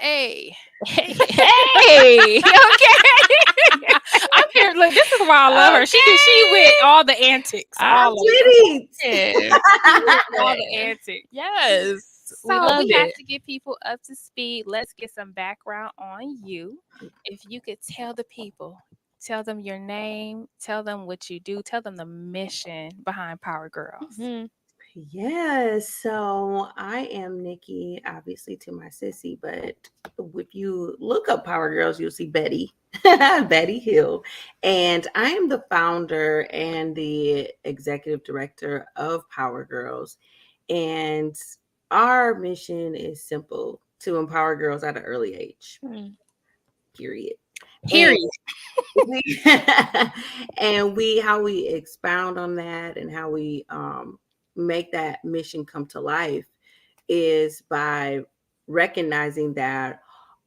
Hey. Hey, okay. I'm here. Look, this is why I love her. She with all the antics. I'm All of with it. it. She with all the antics. Yes. We So love we have it. to get people up to speed. Let's get some background on you. If you could tell the people, tell them your name, tell them what you do, tell them the mission behind Power Girls. Mhm. Yes, so I am Nikki, obviously to my sissy, but if you look up Power Girls, you'll see Betty, Betty Hill. And I am the founder and the executive director of Power Girls. And our mission is simple to empower girls at an early age, Mm. period. And Period. we and we how we expound on that and how we make that mission come to life is by recognizing that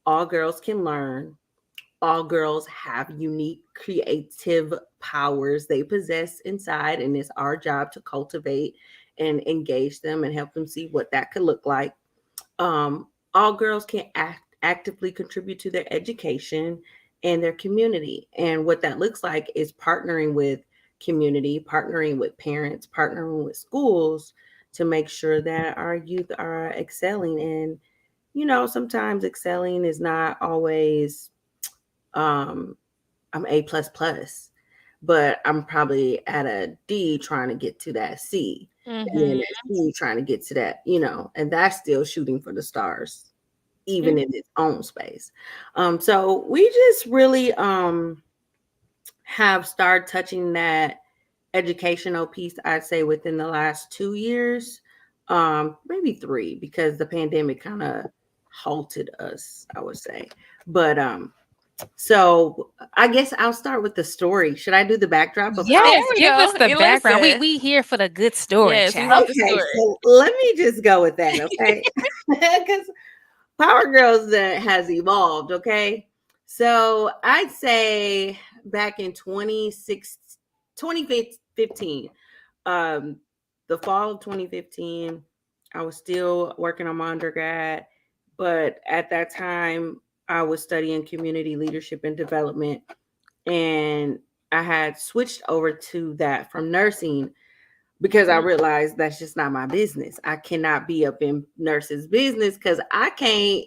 all girls can learn, all girls have unique creative powers they possess inside, and it's our job to cultivate and engage them and help them see what that could look like. All girls can actively contribute to their education and their community. And what that looks like is partnering with community, partnering with parents, partnering with schools to make sure that our youth are excelling. And, sometimes excelling is not always um, I'm A plus plus, but I'm probably at a D trying to get to that C. And then Mhm. at C trying to get to that, and that's still shooting for the stars, even Mm. in its own space. So we just really have started touching that educational piece, I'd say within the last 2 years, maybe three, because the pandemic kind of halted us, I would say. But so I guess I'll start with the story. Should I do the backdrop of There how? Yes, we give us go. the You background. listen. We here for the good story, Yes, we want child. the Okay, story. so let me just go with that, okay? Because Power Girls has evolved, okay? So I'd say back in 2015, um, the fall of 2015, I was still working on my undergrad, but at that time, I was studying community leadership and development, and I had switched over to that from nursing because I Mhm. realized that's just not my business. I cannot be up in nurses' business because I can't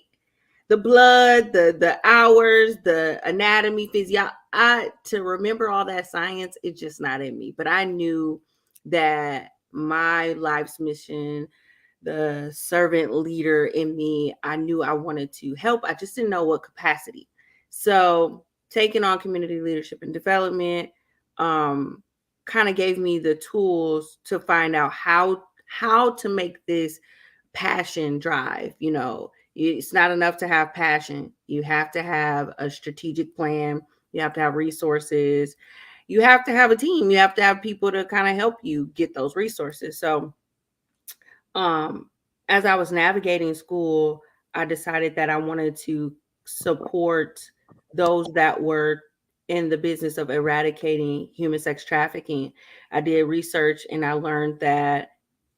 the blood, the hours, the anatomy, physio. I to remember all that science, it's just not in me. But I knew that my life's mission, the servant leader in me, I knew I wanted to help. I just didn't know what capacity. So taking on community leadership and development, um, kind of gave me the tools to find out how to make this passion drive. It's not enough to have passion. You have to have a strategic plan. You have to have resources. You have to have a team. You have to have people to kind of help you get those resources. So, um, as I was navigating school, I decided that I wanted to support those that were in the business of eradicating human sex trafficking. I did research and I learned that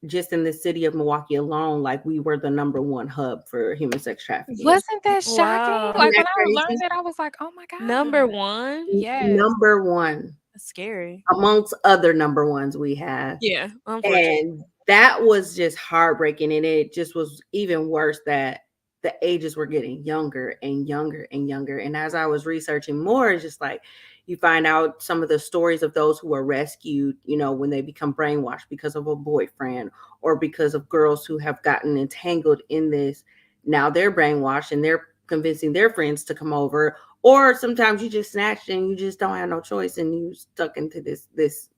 just in the city of Milwaukee alone, like we were the number one hub for human sex trafficking. Wasn't that shocking? Wow. Isn't Like that when I learned crazy? that, I was like, oh my Number God. one. Yes. Number one That's scary. amongst other number ones we have. Yeah, unfortunately. And that was just heartbreaking. And it just was even worse that the ages were getting younger and younger and younger. And as I was researching more, it's just like you find out some of the stories of those who were rescued, when they become brainwashed because of a boyfriend or because of girls who have gotten entangled in this. Now they're brainwashed and they're convincing their friends to come over. Or sometimes you just snatched and you just don't have no choice and you stuck into this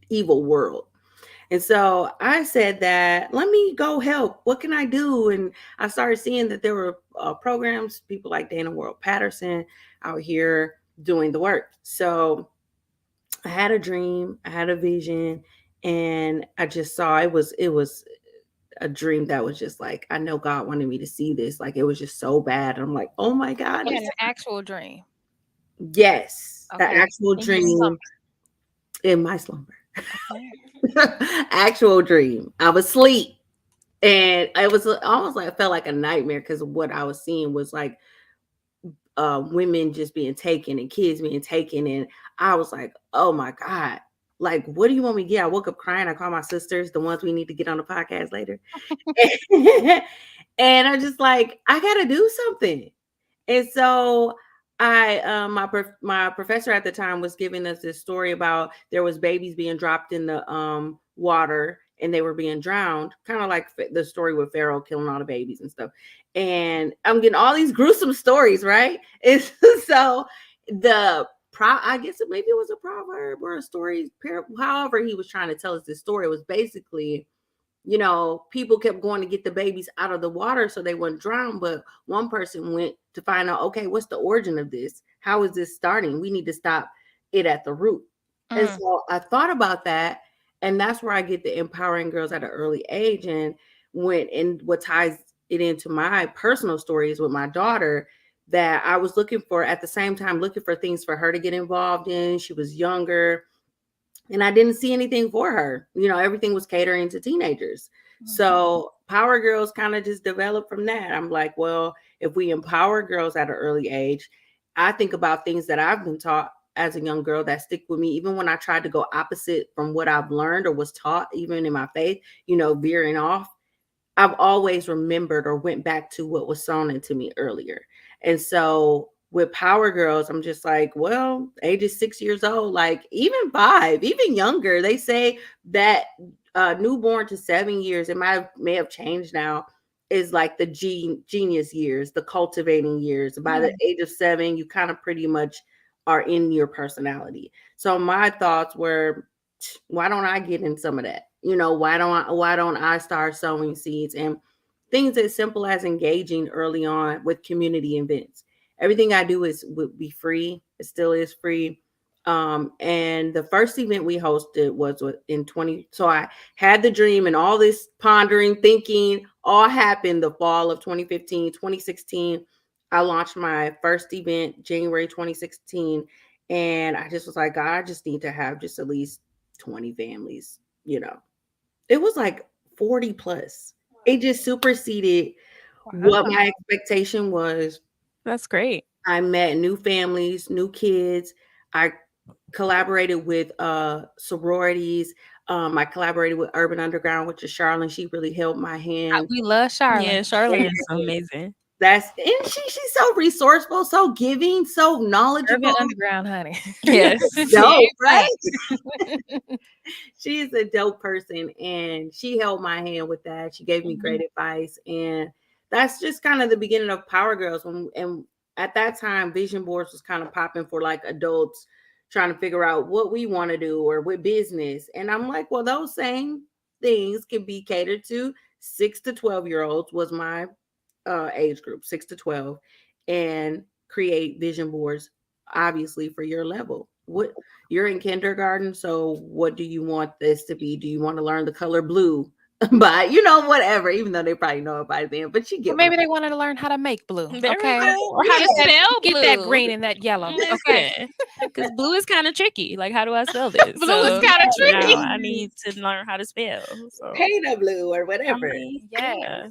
evil world. And so I said that, let me go help. What can I do? And I started seeing that there were programs, people like Dana World Patterson out here doing the work. So I had a dream, I had a vision, and I just saw it was a dream that was just like, I know God wanted me to see this. Like it was just so bad. I'm like, oh my God, You had it's an actual dream. yes, the Okay. actual In your slumber. dream in my slumber. Okay. Actual dream. I was asleep And it was almost like, it felt like a nightmare because what I was seeing was like women just being taken and kids being taken. And I was like, oh my God, like, what do you want me to get? I woke up crying. I called my sisters, the ones we need to get on the podcast later. And I'm just like, I got to do something. And so my professor at the time was giving us this story about there was babies being dropped in the water and they were being drowned, kind of like the story with Pharaoh killing all the babies and stuff. And I'm getting all these gruesome stories, right? And so I guess maybe it was a proverb or a story, however he was trying to tell us this story. It was basically, people kept going to get the babies out of the water so they wouldn't drown. But one person went to find out, okay, what's the origin of this? How is this starting? We need to stop it at the root. And so I thought about that. And that's where I get the empowering girls at an early age. And what ties it into my personal stories with my daughter, that I was looking for things for her to get involved in. She was younger. And I didn't see anything for her. Everything was catering to teenagers. Mm-hmm. So Power Girls kind of just developed from that. I'm like, well, if we empower girls at an early age, I think about things that I've been taught as a young girl that stick with me, even when I tried to go opposite from what I've learned or was taught, even in my faith, veering off. I've always remembered or went back to what was sown into me earlier. And so with Power Girls, I'm just like, well, age is 6 years old, like even 5, even younger. They say that newborn to 7 years, it may have changed now, is like the genius years, the cultivating years. By the age of 7, you kind of pretty much are in your personality. So my thoughts were, why don't I get in some of that? Why don't I start sowing seeds and things as simple as engaging early on with community events. Everything I do would be free. It still is free. And the first event we hosted was in 20. So I had the dream and all this pondering, thinking all happened the fall of 2015, 2016. I launched my first event January 2016. And I just was like, God, I just need to have just at least 20 families, It was like 40 plus. It just superseded what my expectation was. That's great. I met new families, new kids. I collaborated with sororities. I collaborated with Urban Underground, which is Charlene. She really held my hand. We love Charlene. Yeah, Charlene is amazing. She's so resourceful, so giving, so knowledgeable. Urban Underground, honey. Yes. Dope, right? She's a dope person, and she held my hand with that. She gave me great advice, and that's just kind of the beginning of Power Girls. And at that time, vision boards was kind of popping for like adults trying to figure out what we want to do or with business. And I'm like, well, those same things can be catered to 6 to 12-year-olds was my age group, 6 to 12, and create vision boards, obviously, for your level. What you're in kindergarten, so what do you want this to be? Do you want to learn the color blue? By whatever, even though they probably know it by then, but maybe they wanted to learn how to make blue, There okay, or how to spell blue. Get that green and that yellow, okay, because blue is kind of tricky. Like, how do I spell this? Blue is kind of tricky. Now I need to learn how to spell. So paint a blue or whatever. Yeah,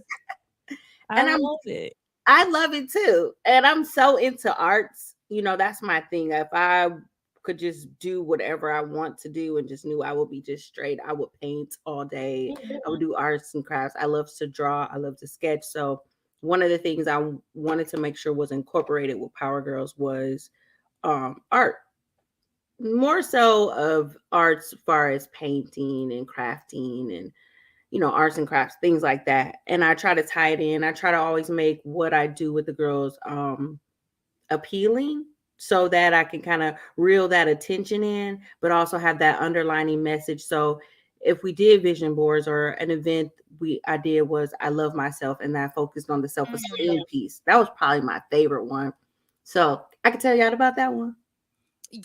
I love it. I love it too, and I'm so into arts. That's my thing. If I could just do whatever I want to do and just knew I would be just straight, I would paint all day. I would do arts and crafts. I love to draw. I love to sketch. So one of the things I wanted to make sure was incorporated with Power Girls was art. More so of arts as far as painting and crafting and arts and crafts, things like that. And I try to tie it in. I try to always make what I do with the girls appealing, so that I can kind of reel that attention in, but also have that underlining message. So if we did vision boards or an event I did was I love myself, and that focused on the self-esteem piece. That was probably my favorite one. So I can tell y'all about that one.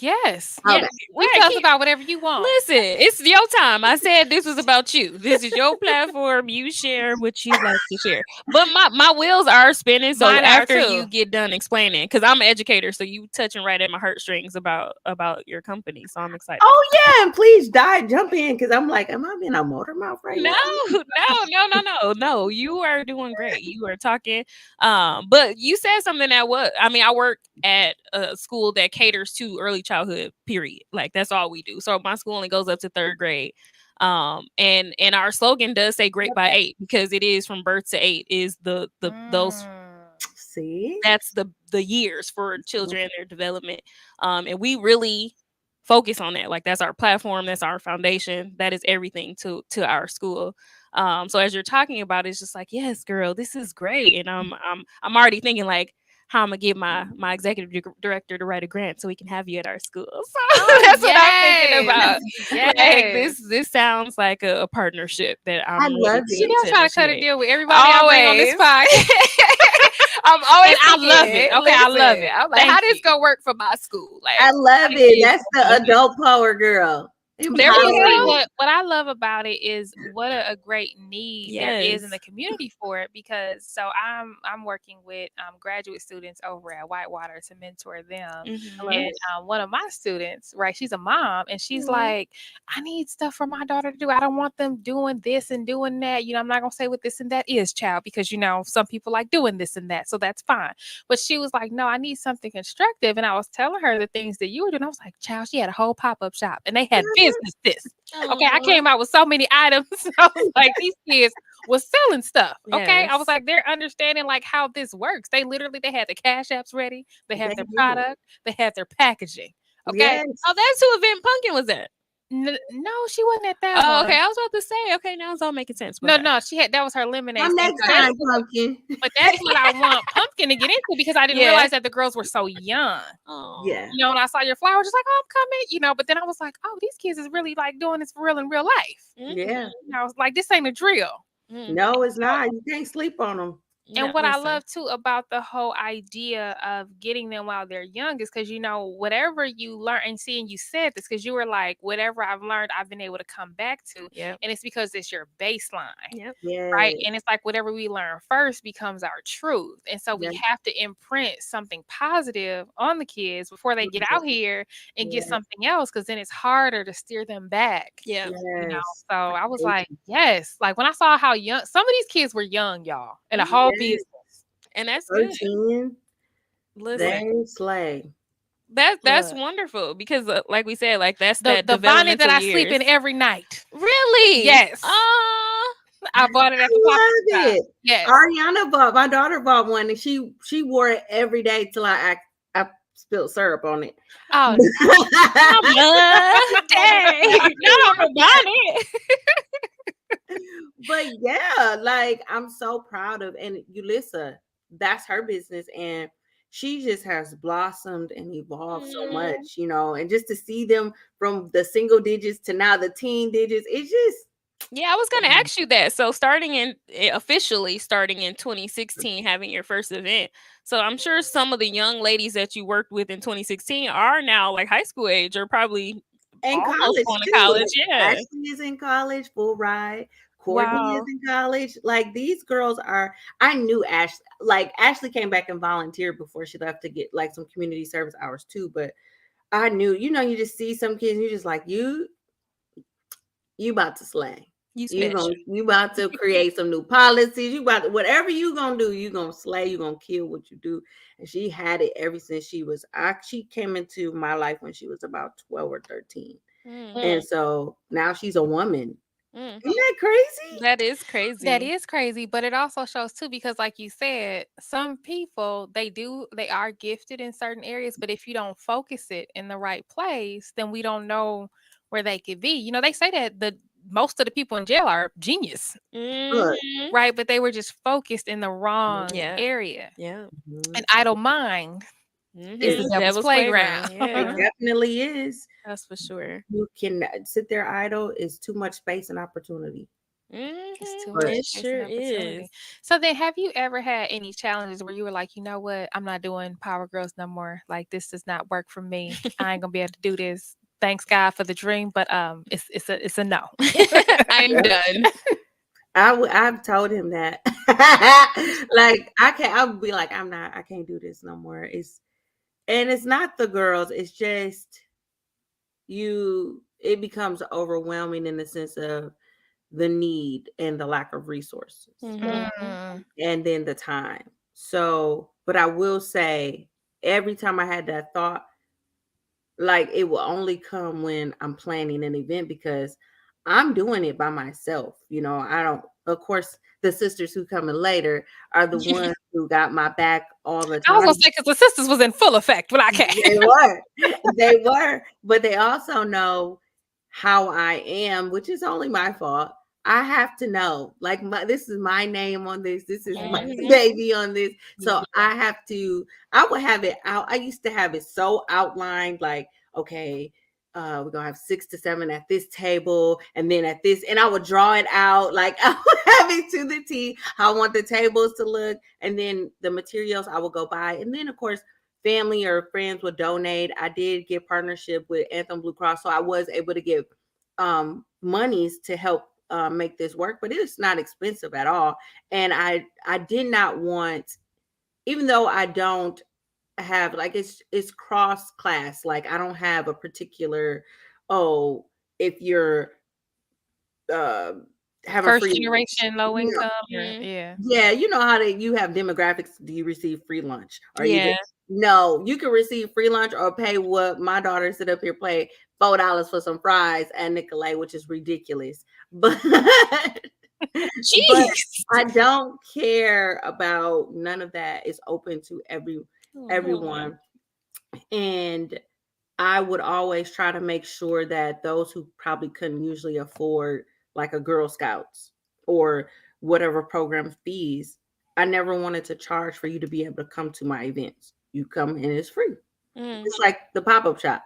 Yes. Okay. Yeah. We talk about whatever you want. Listen, it's your time. I said this was about you. This is your platform. You share what you like to share. But my wheels are spinning. So Mine are after too. you get done explaining, because I'm an educator, so you touching right at my heartstrings about your company. So I'm excited. Oh yeah, and please jump in because I'm like, am I being a motor mouth right now? No. You are doing great. You are talking. But you said something that I work at a school that caters to early childhood, period. Like that's all we do. So my school only goes up to 3rd grade. And our slogan does say great by 8 because it is from birth to 8 is those See, that's the years for children and their development. And we really focus on that. Like that's our platform, that's our foundation, that is everything to our school. So as you're talking about it, it's just like, yes, girl, this is great. And I'm already thinking like how I'm gonna get my executive director to write a grant so we can have you at our school. So that's what I'm thinking about. Like this sounds like a partnership that I'm I love She it. does try to cut a deal with everybody I bring on this podcast. I'm always I love it. Okay, I love it. I'm like, how this gonna work for my school? Like, I love it. That's the adult power, girl. There we see, go. what I love about it is what a great need there is in the community for it. Because so I'm working with graduate students over at Whitewater to mentor them. And one of my students, right, she's a mom, and she's like, I need stuff for my daughter to do. I don't want them doing this and doing that. You know, I'm not gonna say what this and that is, child, because you know some people like doing this and that, so that's fine. But she was like, no, I need something constructive. And I was telling her the things that you were doing. I was like, child, she had a whole pop-up shop, and they had businesses. Okay, I came out with so many items. I was like, these kids was selling stuff. Okay, I was like, they're understanding like how this works. They had the cash apps ready. They had their product. They had their packaging. Okay. Yes. Oh, that's who Event Pumpkin was at. No, she wasn't at that. Oh, one. okay. I was about to say, okay, now it's all making sense. No, she had that was her lemonade. Next time, Pumpkin. But that's what I want Pumpkin to get into because I didn't realize that the girls were so young. Oh. Yeah. You know, when I saw your flower, I was just like, oh, I'm coming. You know, but then I was like, oh, these kids is really like doing this for real in real life. Yeah. You know, I was like, this ain't a drill. No, it's not. You can't sleep on them. And what I love too about the whole idea of getting them while they're young is because, you know, whatever you learn and see, and you said this because you were like, whatever I've learned, I've been able to come back to. Yep. And it's because it's your baseline. Yep. Yes. Right. And it's like whatever we learn first becomes our truth. And so we have to imprint something positive on the kids before they get out here and get something else, because then it's harder to steer them back. Yeah. Yes. You know, so I was like, yes. Like when I saw how young some of these kids were young, y'all, and a whole business. And that's 13. Listen, slay. That's wonderful because, like we said, like that's the bonnet that I sleep in every night. Really? Yes. I bought it at the love it. Yes. Ariana my daughter bought one, and she wore it every day till I spilled syrup on it. Oh, dang! Not on the bonnet. But yeah, like I'm so proud of, and Yulissa, that's her business, and she just has blossomed and evolved so much, you know, and just to see them from the single digits to now the teen digits, it's just. Yeah, I was going to ask you that. So officially starting in 2016, having your first event. So I'm sure some of the young ladies that you worked with in 2016 are now like high school age or probably in college. Going to college. Yeah. Ashley is in college, full ride. Courtney is in college. Like these girls are. I knew Ashley. Like Ashley came back and volunteered before she left to get like some community service hours too. But I knew, you know, you just see some kids, and you're just like you about to slay. You about to create some new policies. You about to, whatever you gonna do, you gonna slay. You gonna kill what you do. And she had it ever since she came into my life when she was about 12 or 13, and so now she's a woman. Isn't that crazy? That is crazy. That is crazy, but it also shows too, because like you said, some people they are gifted in certain areas, but if you don't focus it in the right place, then we don't know where they could be. You know, they say that most of the people in jail are genius, right? But they were just focused in the wrong area. Yeah, an idle mind. Is the devil's playground. Yeah. It definitely is. That's for sure. You can sit there idle. Is too much space and opportunity. It's too Mm-hmm. But much It space and sure is. opportunity. So then, have you ever had any challenges where you were like, you know what, I'm not doing Power Girls no more. Like this does not work for me. I ain't gonna be able to do this. Thanks God for the dream, but it's a no. I'm done. I've told him that. Like I can't. I'll be like, I'm not. I can't do this no more. It's not the girls. It's just you. It becomes overwhelming in the sense of the need and the lack of resources, Mm-hmm. Mm, and then the time. So, but I will say, every time I had that thought, like it will only come when I'm planning an event because I'm doing it by myself. I don't, of course, the sisters who come in later are the ones who got my back all the I was gonna time. say because the sisters was in full effect when I came. They were. They were. But they also know how I am, which is only my fault. I have to know. Like this is my name on this. This is my Mm-hmm. baby on this. So Yeah. I have to. I would have it out. I used to have it so outlined. Like, okay, we're gonna have 6 to 7 at this table, and then at this, and I would draw it out. Like I would have it to the T. How I want the tables to look, and then the materials I would go buy, and then of course family or friends would donate. I did get partnership with Anthem Blue Cross, so I was able to get monies to help make this work, but it's not expensive at all. And I did not want, even though I don't have like it's cross class. Like I don't have a particular, oh, if you're uh have a First free generation low lunch. income or Mm-hmm. yeah. Yeah, you know how you have demographics. Do you receive free lunch? Or you Yeah. get no, you can receive free lunch or pay what my daughter sit up here pay $4 for some fries at Nicolay, which is ridiculous. But but Jeez. I don't care about none of that. It's open to Oh. everyone. And I would always try to make sure that those who probably couldn't usually afford like a Girl Scouts or whatever program fees, I never wanted to charge for you to be able to come to my events. You come and it's free. Mm. It's like the pop-up shop.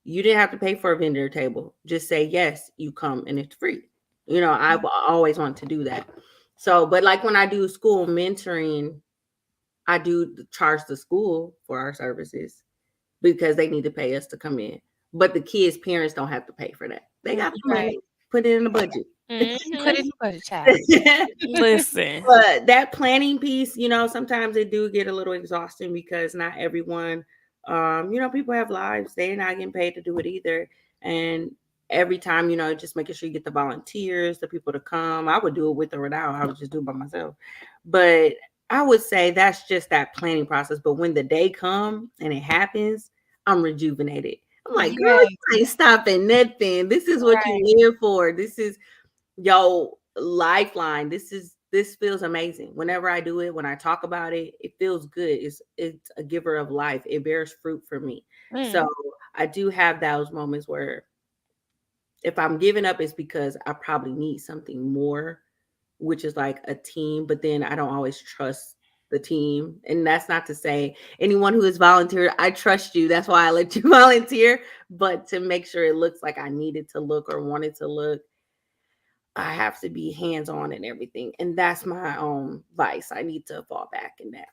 You didn't have to pay for a vendor table. Just say yes, you come and it's free. I've always wanted to do that. So, but like when I do school mentoring, I do charge the school for our services because they need to pay us to come in. But the kids' parents don't have to pay for that. They got the Right. money, put it in the budget. Put Mm-hmm. it in the budget, child. Listen. But that planning piece, sometimes it do get a little exhausting because not everyone, people have lives. They're not getting paid to do it either. And every time, just making sure you get the volunteers, the people to come. I would do it with or without. I would just do it by myself. But I would say that's just that planning process. But when the day come and it happens, I'm rejuvenated. I'm like, girl, Yes. you ain't stopping nothing. This is what you Right. live for. This is yo lifeline. This feels amazing. Whenever I do it, when I talk about it, it feels good. It's a giver of life. It bears fruit for me. So Mm. I do have those moments where if I'm giving up, it's because I probably need something more, which is like a team, but then I don't always trust the team. And that's not to say anyone who has volunteered, I trust you. That's why I let you volunteer. But to make sure it looks like I needed to look or wanted to look, I have to be hands on and everything. And that's my own vice. I need to fall back in that.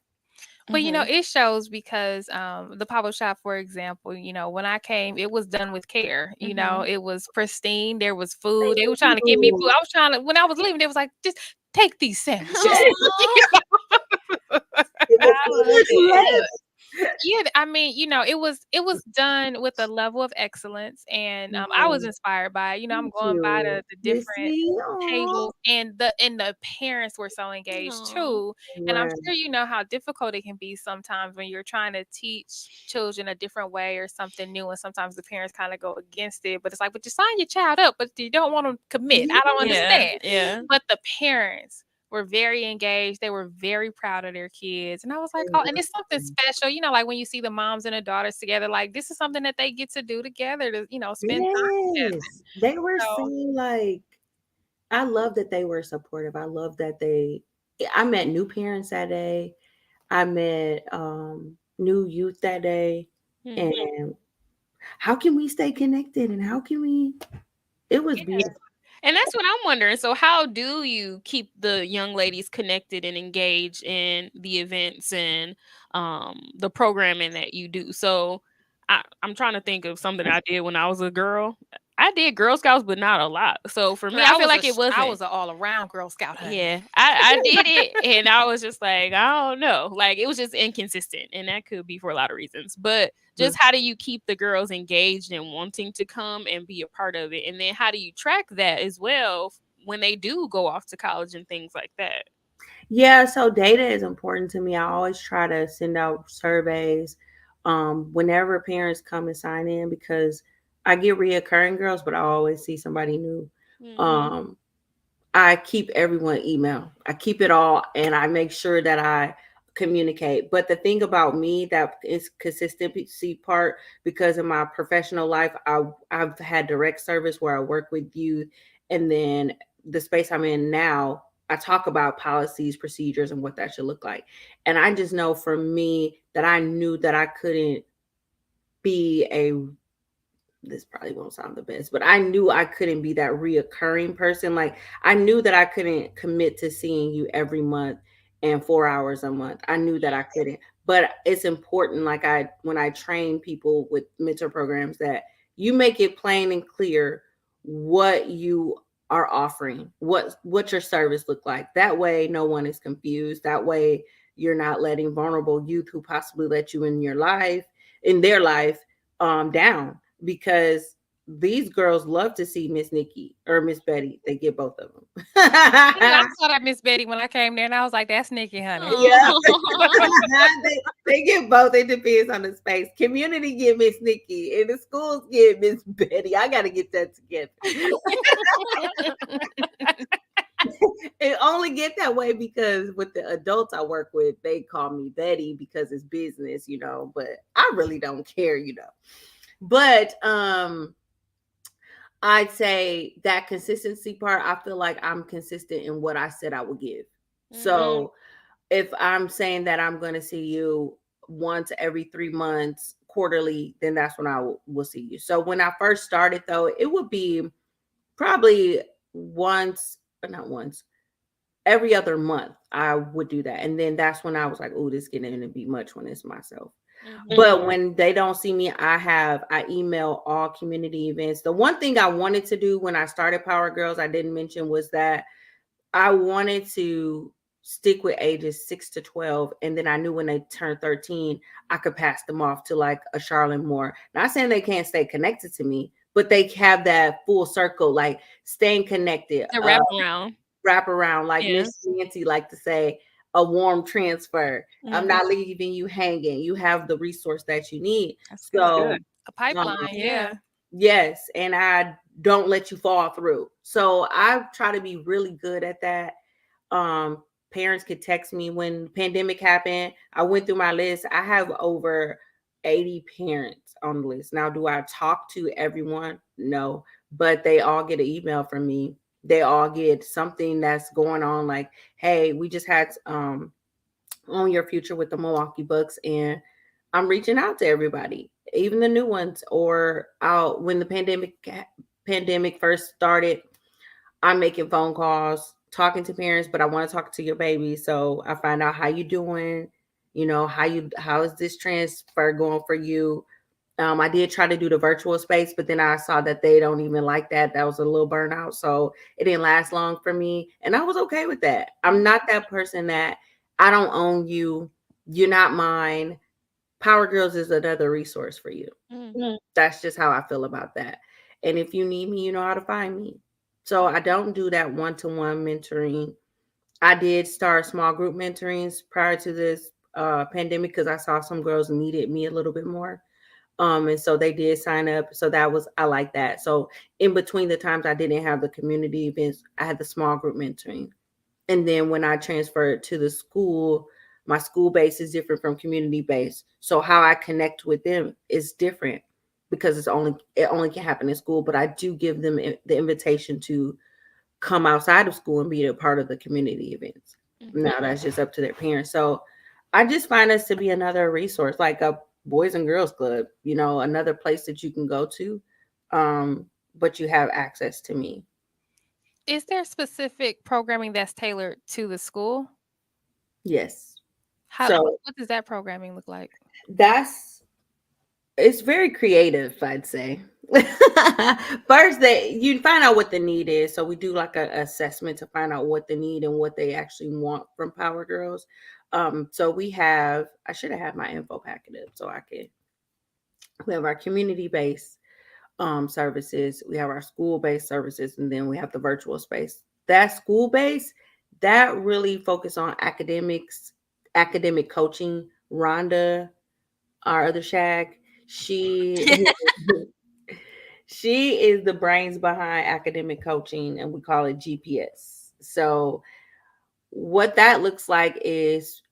But Mm-hmm. it shows because the pop-up shop, for example, when I came, it was done with care. Mm-hmm. It was pristine. There was food. They Thank were trying to give me food. you. I was trying to when I was leaving, they was like, just take these sandwiches. Oh. It was I so love much it. less. Yeah, I mean, it was done with a level of excellence, and I was Mm, inspired by it. I'm thank going by you. the You different see? Aw. tables, and the parents were so engaged Aw. too. And I'm Right. sure you know how difficult it can be sometimes when you're trying to teach children a different way or something new, and sometimes the parents kind of go against it. But it's like, but you sign your child up, but you don't want them to commit. I don't Yeah. understand. Yeah. But the parents were very engaged. They were very proud of their kids. And I was like, oh, and it's something special, like when you see the moms and the daughters together, like this is something that they get to do together to, spend time together. Yes. They were So saying like I love that they were supportive. I love that I met new parents that day. I met new youth that day. Mm. And how can we stay connected and how can we it was yeah. beautiful. And that's what I'm wondering. So, how do you keep the young ladies connected and engaged in the events and the programming that you do? So, I'm trying to think of something I did when I was a girl. I did Girl Scouts, but not a lot. So for me, I feel like it I wasn't. was an all around Girl Scout, honey. Yeah, I did it, and I was just like, I don't know, like it was just inconsistent, and that could be for a lot of reasons. But just how do you keep the girls engaged and wanting to come and be a part of it, and then how do you track that as well when they do go off to college and things like that? Yeah, so data is important to me. I always try to send out surveys whenever parents come and sign in because I get reoccurring girls, but I always see somebody new. Mm-hmm. Um, I keep everyone email. I keep it all and I make sure that I communicate. But the thing about me that is consistency part because in my professional life, I've had direct service where I work with youth, and then the space I'm in now, I talk about policies, procedures, and what that should look like. And I just know for me that I knew that I couldn't be a this probably won't sound the best, but I knew I couldn't be that reoccurring person. Like I knew that I couldn't commit to seeing you every month and 4 hours a month. I knew that I couldn't. But it's important, like I when I train people with mentor programs, that you make it plain and clear what you are offering, what your service look like. That way no one is confused. That way you're not letting vulnerable youth who possibly let you in their life down because these girls love to see Miss Nikki or Miss Betty. They get both of them. I saw that Miss Betty when I came there, and I was like, "That's Nikki, honey." Yeah, Oh. they get both. It depends on the space. Community get Miss Nikki, and the schools get Miss Betty. I got to get that together. It only get that way because with the adults I work with, they call me Betty because it's business, But I really don't care, But I'd say that consistency part, I feel like I'm consistent in what I said I would give. So if I'm saying that I'm going to see you once every 3 months quarterly, then that's when I will see you. So when I first started, though, it would be probably once, or not once, every other month I would do that. And then that's when I was like, oh, this is getting to be much when it's myself. But when they don't see me, I email all community events. The one thing I wanted to do when I started Power Girls, I didn't mention, was that I wanted to stick with ages 6 to 12. And then I knew when they turned 13, I could pass them off to like a Charlotte Moore. Not saying they can't stay connected to me, but they have that full circle, like staying connected. The wraparound. Wrap around, like Yeah. Miss Nancy like to say, a warm transfer. I'm not leaving you hanging. You have the resource that you need. That's So good. A pipeline, yeah. yes, and I don't let you fall through. So I try to be really good at that. Parents could text me when the pandemic happened. I went through my list. I have over 80 parents on the list. Now, do I talk to everyone? No, but they all get an email from me. They all get something that's going on, like, hey, we just had On Your Future with the Milwaukee Bucks, and I'm reaching out to everybody, even the new ones. Or out when the pandemic first started, I'm making phone calls, talking to parents, but I want to talk to your baby. So I find out how you doing, how is this transfer going for you? I did try to do the virtual space, but then I saw that they don't even like that. That was a little burnout. So it didn't last long for me. And I was okay with that. I'm not that person that I don't own you. You're not mine. Power Girls is another resource for you. That's just how I feel about that. And if you need me, you know how to find me. So I don't do that one-to-one mentoring. I did start small group mentorings prior to this pandemic because I saw some girls needed me a little bit more. And so they did sign up. So I like that. So in between the times I didn't have the community events, I had the small group mentoring. And then when I transferred to the school, my school base is different from community base. So how I connect with them is different because it only can happen in school. But I do give them the invitation to come outside of school and be a part of the community events. Now that's just up to their parents. So I just find us to be another resource, like a Boys and Girls Club, another place that you can go to, but you have access to me. Is there specific programming that's tailored to the school? Yes. How So what does that programming look like? that's it's very creative, I'd say. First, that you find out what the need is. So we do like a assessment to find out what the need and what they actually want from Power Girls. So we have. I should have had my info packet up so I could. We have our community based services. We have our school based services, and then we have the virtual space. That school based that really focus on academics, academic coaching. Rhonda, our other shag, she she is the brains behind academic coaching, and we call it GPS. So what that looks like is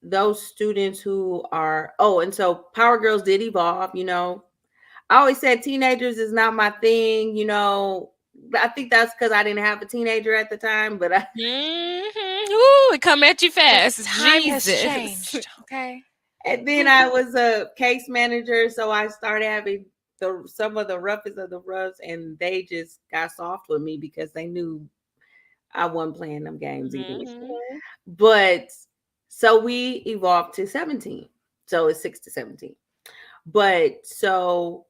those students who are and so Power Girls did evolve. I always said teenagers is not my thing. I think that's because I didn't have a teenager at the time, but Ooh, it come at you fast. Time has Jesus. changed. Okay. and then I was a case manager, so I started having some of the roughest of the roughs, and they just got soft with me because they knew I wasn't playing them games either. But so we evolved to 17. So it's 6 to 17. But so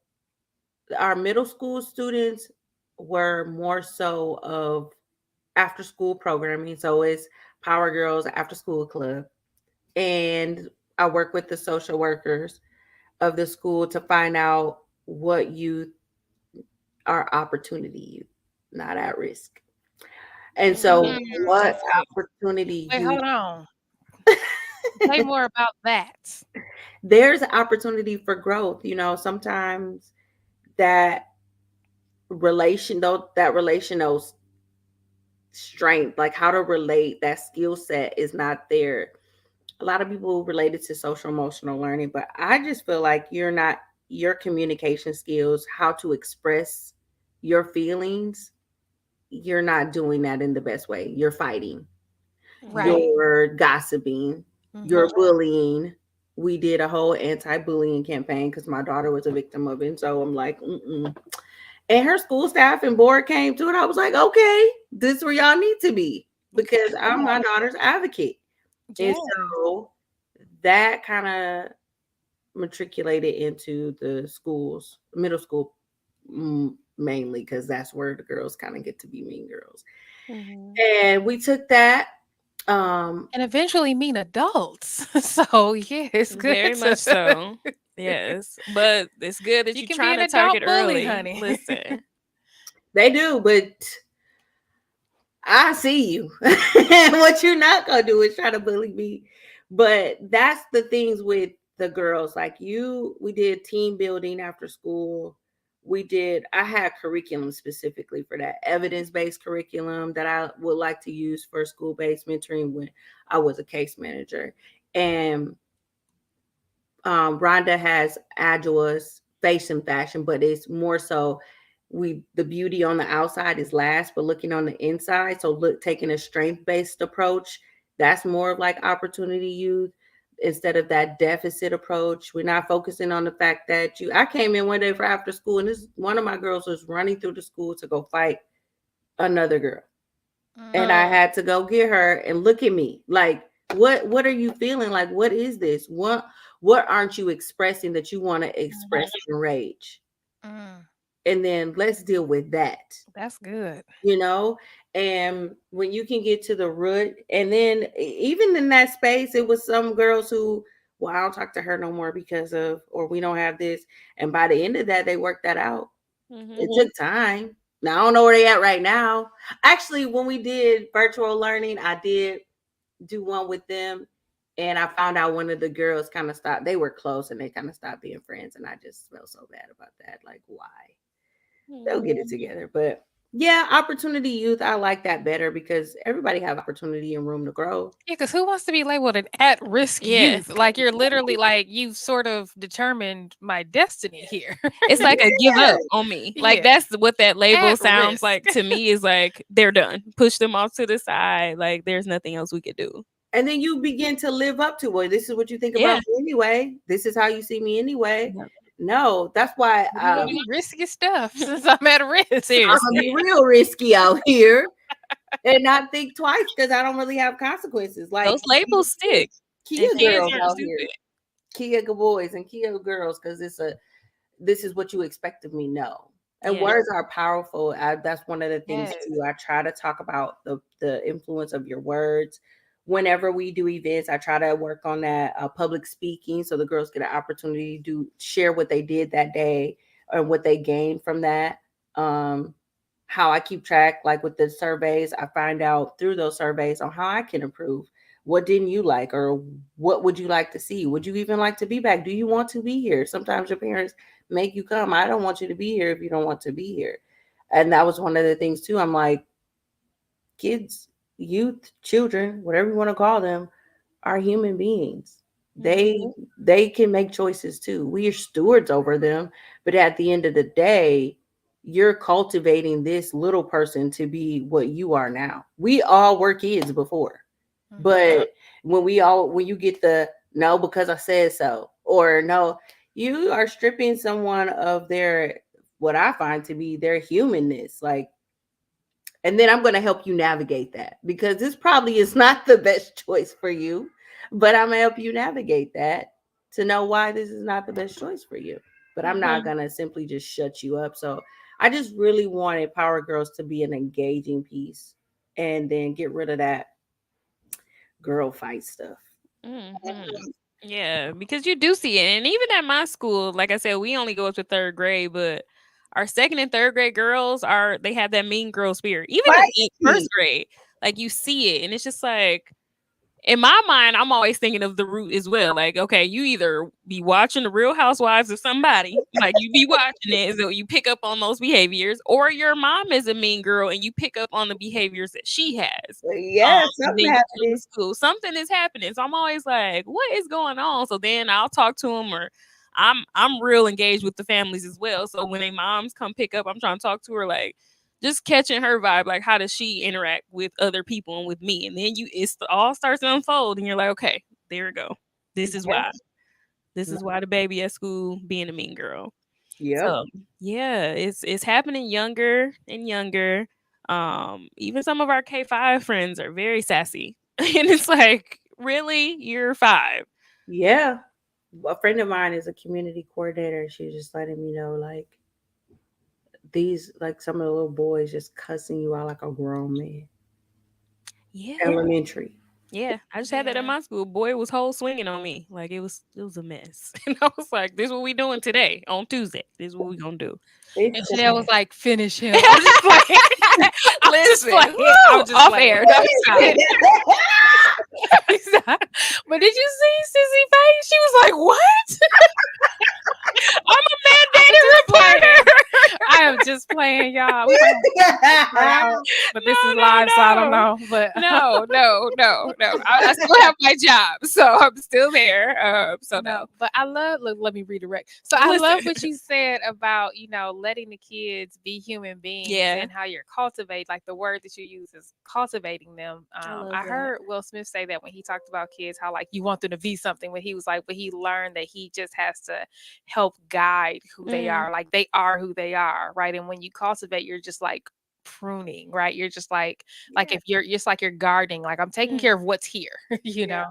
our middle school students were more so of after school programming. So it's Power Girls After School Club. And I work with the social workers of the school to find out what youth are opportunity youth, not at risk. And so what opportunity Wait, youth hold on. Say more about that. there's an opportunity for growth. Sometimes that relational strength, like how to relate, that skill set is not there. A lot of people relate it to social emotional learning, but I just feel like your communication skills, how to express your feelings, you're not doing that in the best way. You're fighting, Right. you're gossiping, you're bullying. We did a whole anti-bullying campaign because my daughter was a victim of it. And so I'm like, mm-mm. And her school staff and board came to it. I was like, okay, this is where y'all need to be because I'm my daughter's advocate. And Yes. so that kind of matriculated into the schools, middle school mainly, because that's where the girls kind of get to be mean girls. And we took that. And eventually mean adults. So yeah, it's good. Very much so. Yes. But it's good that You you're can be trying an to target adult bully, early. honey. Listen. They do, but I see you. What you're not gonna do is try to bully me. But that's the things with the girls. Like we did team building after school. I had curriculum specifically for that, evidence-based curriculum that I would like to use for school-based mentoring when I was a case manager. And Rhonda has Agile's face and fashion, but it's more so the beauty on the outside is last, but looking on the inside. So taking a strength-based approach, that's more of like opportunity youth instead of that deficit approach. We're not focusing on the fact that I came in one day for after school, and one of my girls was running through the school to go fight another girl. And I had to go get her and look at me like, what are you feeling? Like, what is this? What aren't you expressing that you want to express in rage? And then let's deal with that. That's good. And when you can get to the root, and then even in that space, it was some girls who, well, I don't talk to her no more because of, or we don't have this. And by the end of that, they worked that out. It took time. Now I don't know where they at right now. Actually, when we did virtual learning, I did do one with them, and I found out one of the girls kind of stopped. They were close, and they kind of stopped being friends, and I just felt so bad about that. Like, why? They'll get it together. But yeah, opportunity youth, I like that better because everybody have opportunity and room to grow. Yeah, because who wants to be labeled an at-risk youth? Like you're literally like you've sort of determined my destiny here. It's like a give up on me. Like that's what that label At sounds risk. like to me. Is like they're done. Push them off to the side. Like there's nothing else we could do. And then you begin to live up to it. This is what you think about me anyway. This is how you see me anyway. Yep. No, that's why risky stuff since I'm at risk. I'm gonna be real risky out here. and not think twice because I don't really have consequences. Like Those labels stick, Kia and kids girls aren't out here, stupid. Kia boys and Kia girls, because this is what you expect of me. No. And Yeah. words are powerful. That's one of the things Yes. too. I try to talk about the influence of your words. Whenever we do events, I try to work on that public speaking, so the girls get an opportunity to share what they did that day or what they gained from that. Um, how I keep track, like with the surveys, I find out through those surveys on how I can improve. What didn't you like, or what would you like to see? Would you even like to be back? Do you want to be here? Sometimes your parents make you come. I don't want you to be here if you don't want to be here. And that was one of the things too. I'm like, kids, youth, children, whatever you want to call them, are human beings. They Mhm. they can make choices too. We are stewards over them, but at the end of the day, you're cultivating this little person to be what you are now. We all were kids before. Mhm. But when you get the no because I said so, or no, you are stripping someone of their, what I find to be their humanness. Like, and then I'm going to help you navigate that, because this probably is not the best choice for you, but I'm going to help you navigate that to know why this is not the best choice for you. But I'm not Mhm. going to simply just shut you up. So I just really wanted Power Girls to be an engaging piece, and then get rid of that girl fight stuff. Mhm. Yeah, because you do see it, and even at my school, like I said, we only go up to third grade, but our second and third grade girls they have that mean girl spirit. Even in first Spicy. grade, like you see it, and it's just like in my mind, I'm always thinking of the root as well. Like, okay, you either be watching the Real Housewives of somebody, like you be watching it, so you pick up on those behaviors, or your mom is a mean girl and you pick up on the behaviors that she has. Yeah, And something then you come to happening. school, something is happening. So I'm always like, what is going on? So then I'll talk to them, or I'm real engaged with the families as well. So when they moms come pick up, I'm trying to talk to her like just catching her vibe, like how does she interact with other people and with me, and then all starts to unfold, and you're like, okay, there we go. This is Yeah. why. This is why the baby at school being a mean girl. Yep. So yeah, it's happening younger and younger. Even some of our K5 friends are very sassy, and it's like, really, you're 5? Yeah. A friend of mine is a community coordinator. She's just letting me know, like, these, like, some of the little boys just cussing you out like a grown man. Yeah, Elementary. yeah. I just had that at Yeah. my school. Boy was whole swinging on me, like it was a mess, and I was like, "This what we doing today on Tuesday? This what we gonna do?" It's And so Chanel was like, finish him. I'm just playing. I'm just Listen, playing. woo, I'm just off playing. air. No, stop. Stop. But did you see Sissy face? She was like, "What?" I'm a I'm mandated just playing. reporter. I am just playing, y'all. We might have to cut out, but this is No, live, so I don't no, know. But no, no, no, no. I still have my job, so I'm still there. So no. no, but I love. Look, let me redirect. So I Listen, love what you said about letting the kids be human beings yeah, and how you're cultivate. Like the word that you use is cultivating them. I love I that. heard Will Smith say that when he talked about kids, how like you want them to be something. When he was like, but he learned that he just has to help guide who they Mm, are. Like they are who they are, right? And when you cultivate, you're just like pruning, right? You're just like Yeah. if you're just like you're gardening. Like I'm taking mm, care of what's here, Yeah.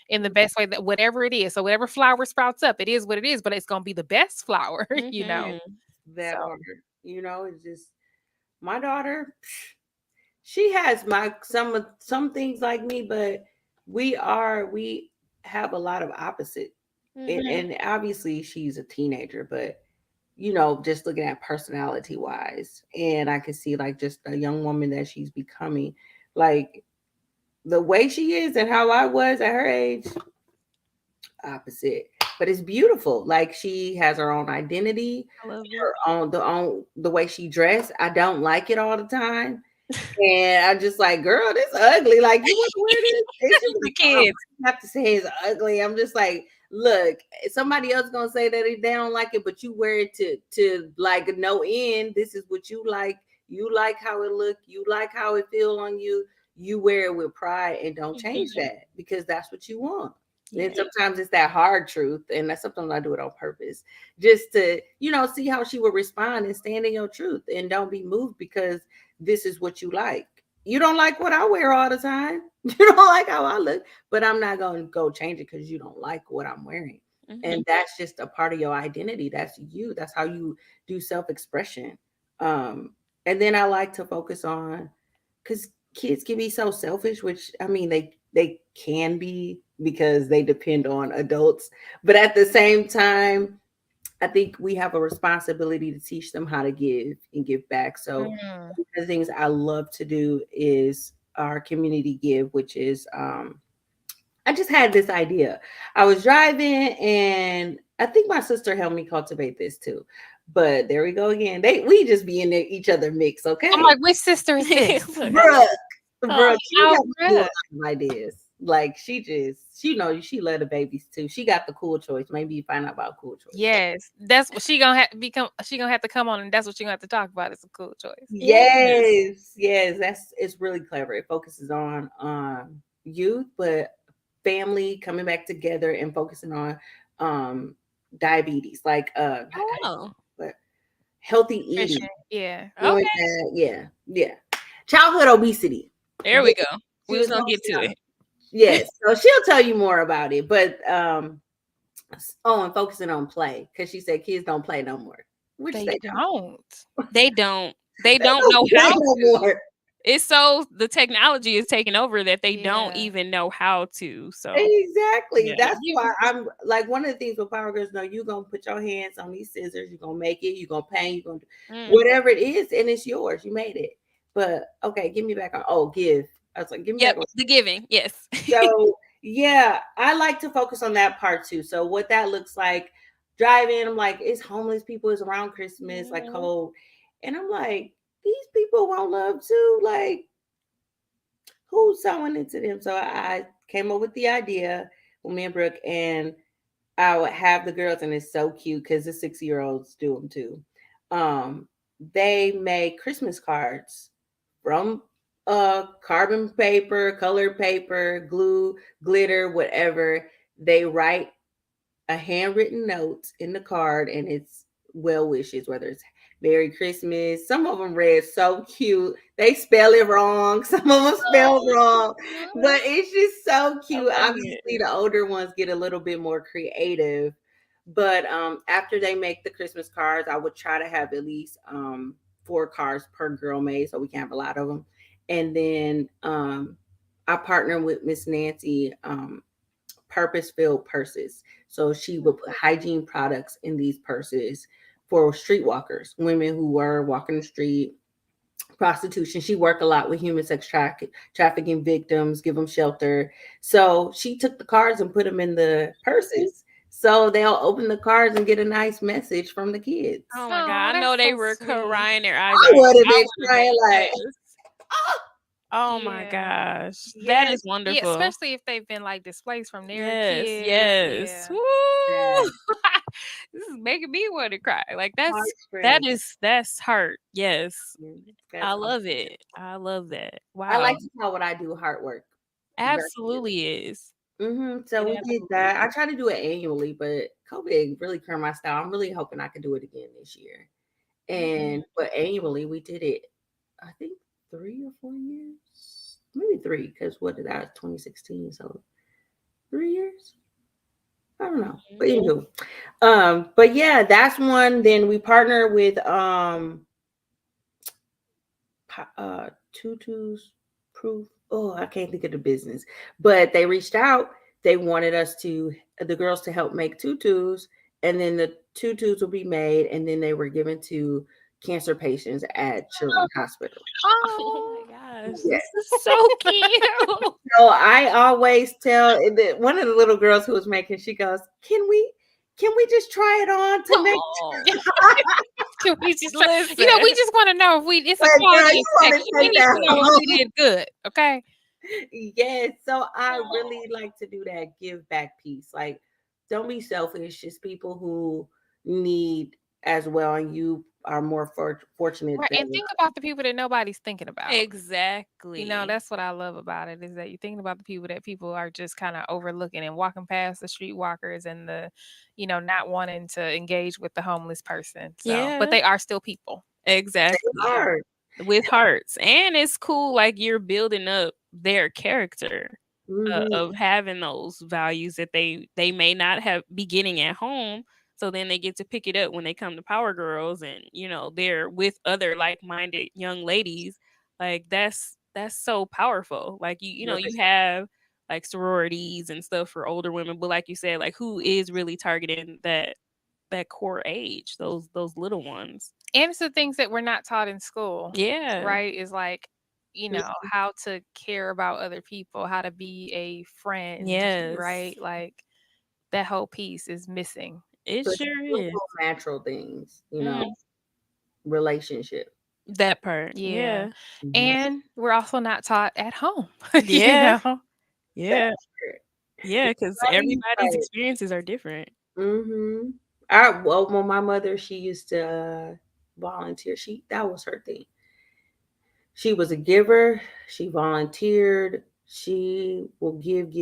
in the best way that whatever it is. So whatever flower sprouts up, it is what it is, but it's gonna be the best flower, Yeah. mhm, That So order. It's just my daughter. She has some things like me, but we have a lot of opposite. And, mhm. and obviously she's a teenager, but just looking at personality wise, and I can see like just a young woman that she's becoming, like the way she is and how I was at her age, opposite. But it's beautiful. Like she has her own identity, I love it. her own the way she dressed. I don't like it all the time. And I'm just like, girl, this ugly. Like, you want to wear this? And she's The like, Mom, kids. you have to say it's ugly. I'm just like, look, somebody else gonna say that they don't like it, but you wear it to like no end. This is what you like. You like how it look. You like how it feel on you. You wear it with pride and don't change Mhm. that, because that's what you want. Yeah. Then sometimes it's that hard truth, and that's sometimes I do it on purpose, just to see how she would respond and stand in your truth, and don't be moved because this is what you like. you don't like what I wear all the time. You don't like how I look, but I'm not going to go change it because you don't like what I'm wearing. Mhm. And that's just a part of your identity. That's you. That's how you do self expression. Um, and then I like to focus on because kids can be so selfish, which I mean they can be because they depend on adults, but at the same time, I think we have a responsibility to teach them how to give and give back. So Mm. one of the things I love to do is our community give, which is I just had this idea. I was driving and I think my sister helped me cultivate this too. But there we go again. We just be in each other mix, I'm okay? like, which sister is this? Look, Brooke, oh, Brooke, she Oh, got me do a lot Brooke. of ideas. Like she knows she love the babies too. She got the cool choice. Maybe you find out about cool choice. Yes, that's what she gonna have to become. She gonna have to come on, and that's what she gonna have to talk about. It's a cool choice. yes. Yes, yes, that's it's really clever. It focuses on youth, but family coming back together and focusing on um diabetes, like not Oh, diabetes, wow. but healthy Nutrition. eating. Yeah. Doing Okay. that, yeah, yeah. Childhood obesity. There we Th- go. She We was was gonna get focusing to on it. yes, so she'll tell you more about it, but oh, and focusing on play because she said kids don't play no more, which They they don't. don't. They don't. They They don't don't know play how no to. more. It's so the technology is taking over that they don't Yeah. even know how to. So Exactly. yeah. That's You. why I'm like one of the things with Power Girls know you're gonna put your hands on these scissors, you're gonna make it, you're gonna paint, you're gonna do Mm. whatever it is, and it's yours. You made it. But okay, give me back on give. I was like, give me Yep. back on. The giving. Yes. So yeah, I like to focus on that part too. So what that looks like, driving, I'm like, it's homeless people, it's around Christmas, like Mhm. cold. And I'm like, these people want love too. Like, who's sewing into them? So I came up with the idea with me and Brooke, and I would have the girls, and it's so cute because the 6-year-olds do them too. Um, they make Christmas cards from carbon paper, colored paper, glue, glitter, whatever. They write a handwritten note in the card, and it's well wishes, whether it's Merry Christmas. Some of them read so cute. They spell it wrong. Some of them spell wrong, but it's just so I cute. love Obviously, it. the older ones get a little bit more creative. But after they make the Christmas cards, I would try to have at least 4 cards per girl made, so we can have a lot of them. And then I partner with Miss Nancy. Purpose filled purses. So she would put hygiene products in these purses for streetwalkers, women who were walking the street, prostitution. She worked a lot with human sex trafficking victims, give them shelter. So she took the cards and put them in the purses. So they'll open the cards and get a nice message from the kids. Oh my god. Oh, I know that's they so were sweet. crying their eyes I out. would have I been would have crying been. like, Yes. Oh my Yeah. gosh. That Yes. is Yeah. wonderful. Especially if they've been like displaced from their Yes. kids. Yes. Yeah. Woo! that This is making me want to cry. Like heartstrings. that's heart. Yes. I That's love it. I love that. I Wow. like to call what I do hard work. Absolutely is. So It we did absolutely that. is. I try to do it annually, but COVID really turned my style. I'm really hoping I can do it again this year. Mhm. And but annually we did it, I think 3 or 4 years, maybe three, because what did that 2016? So 3 years. I don't know, but Mhm. anywho, but yeah, that's one. Then we partner with Tutu's Proof. Oh, I can't think of the business, but they reached out. They wanted us to the girls to help make tutus, and then the tutus will be made, and then they were given to cancer patients at Children's Hospital. Oh Oh. my gosh. Yeah. This is so cute. So I always tell one of the little girls who was making. She goes, Can we just try it on to make?" Oh. Can we just try? You know, Listen. we just want to know if we. It's a But girl, quality you want inspection. to We take need that to know if we home? did good. Okay. Yes. So I Oh. really like to do that give back piece. Like, don't be selfish. Just people who need as well, and you are more fortunate Right. And than think about the people that nobody's thinking about. You know, Exactly. that's what I love about it is that you're thinking about the people that people are just kind of overlooking and walking past the streetwalkers and the, not wanting to engage with the homeless person. So, but Yeah. they are still people. they Exactly. Yeah. are. with hearts. And it's cool, like you're building up their character Mhm. of having those values that they may not have be getting at home. So then they get to pick it up when they come to Power Girls, and they're with other like-minded young ladies. Like that's so powerful. Like you Right. have like sororities and stuff for older women, but like you said, like who is really targeting that core age, those little ones. And it's the things that we're not taught in school, Yeah. right? Is like, how to care about other people, how to be a friend, Yes. right? Like that whole piece is missing. It The sure is. simple, natural things, Mm, relationship. that part. Yeah. Yeah. Mhm. And we're also not taught at home, Yeah. Yeah. That's it. Yeah, It's because funny, everybody's experiences are different. mhm. Well, my mother, she used to volunteer. That was her thing. She was a giver. She volunteered. She will give.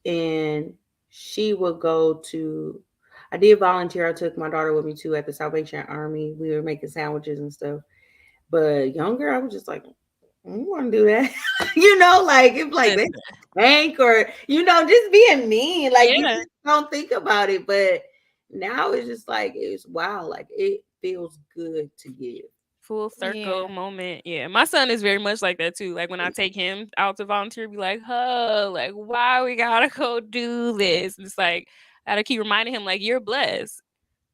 And she would go to, I did volunteer. I took my daughter with me too at the Salvation Army. We were making sandwiches and stuff. But younger, I was just like, I don't want to do that. Like it's like they Listen. bank or, just being mean. Like you Yeah. just don't think about it. But now it's just like, it's wow. Like it feels good to give. Full circle Yeah. moment. Yeah. My son is very much like that too. Like when I take him out to volunteer, be like, huh, like why we gotta go do this? And it's like I gotta keep reminding him, like, you're blessed.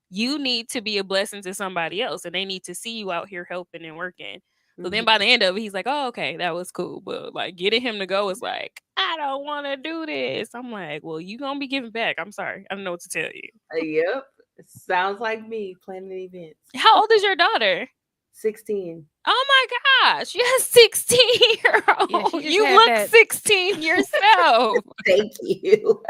You need to be a blessing to somebody else, and they need to see you out here helping and working. So then Mhm. by the end of it, he's like, oh, okay, that was cool. But like getting him to go is like, I don't want to do this. I'm like, well, you gonna be giving back. I'm sorry. I don't know what to tell you. Yep. Sounds like me planning events. How old is your daughter? 16. Oh my gosh, you're a 16-year Yeah, old. she just You had look that. 16 yourself. Thank you.